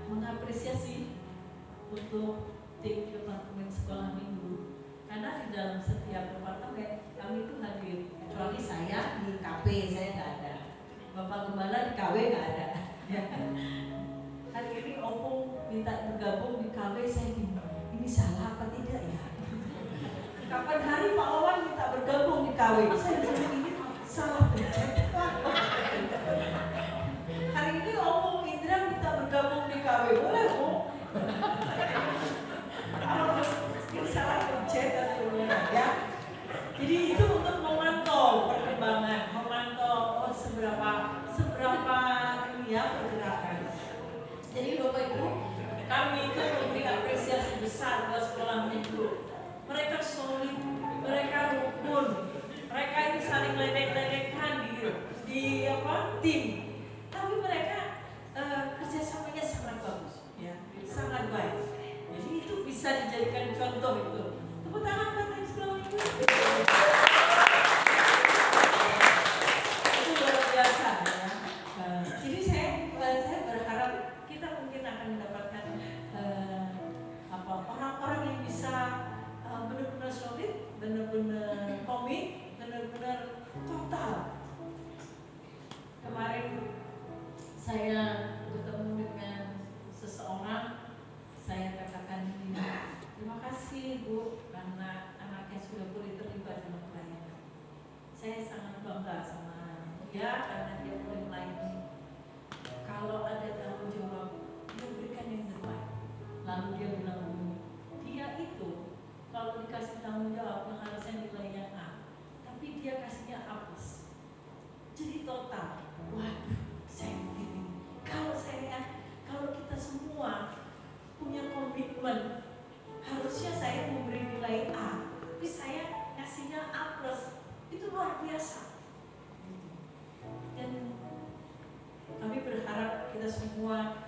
mengapresiasi untuk tim departemen sekolah minggu, karena di dalam setiap departemen kami itu hadir, kecuali saya di KP saya nggak ada, Bapak Gembala di KW nggak ada, ya. Hari ini Opung minta bergabung di KW, saya bingung ini salah apa tidak, ya. Kapan hari Pak Wawan minta bergabung di KW, saya bilang ini salah pencet. Hari ini Opung Indra minta bergabung di KW, boleh Bu? Ini salah pencet atau gimana, ya. Jadi itu untuk memantau perkembangan, memantau seberapa ini ya pergerakan. Jadi Bapak Ibu, kami itu memberi apresiasi besar buat sekolah minggu. Mereka solid, mereka rukun, mereka itu saling ledek-ledekan di tim. Tapi mereka kerjasamanya sangat bagus, ya, sangat baik. Jadi itu bisa dijadikan contoh itu. Tepuk tangan buat tim sekolah minggu. Itu luar biasa, ya. Jadi saya berharap kita mungkin akan mendapatkan orang-orang yang bisa benar-benar solid, benar-benar komit, benar-benar total. Kemarin saya bertemu dengan seseorang, saya katakan begini, terima kasih Bu, karena anaknya sudah boleh terlibat dalam pelayanan. Saya sangat bangga sama dia karena dia boleh melayani. Kalau ada tanggung jawab, dia berikan yang terbaik. Lalu dia bilang begini, dia itu kalau dikasih tanggung jawab yang harusnya nilainya A, tapi dia kasihnya A+. Jadi total, waduh, saya begini. Kalau kita semua punya komitmen, harusnya saya memberi nilai A, tapi saya kasihnya A+, itu luar biasa. Dan kami berharap kita semua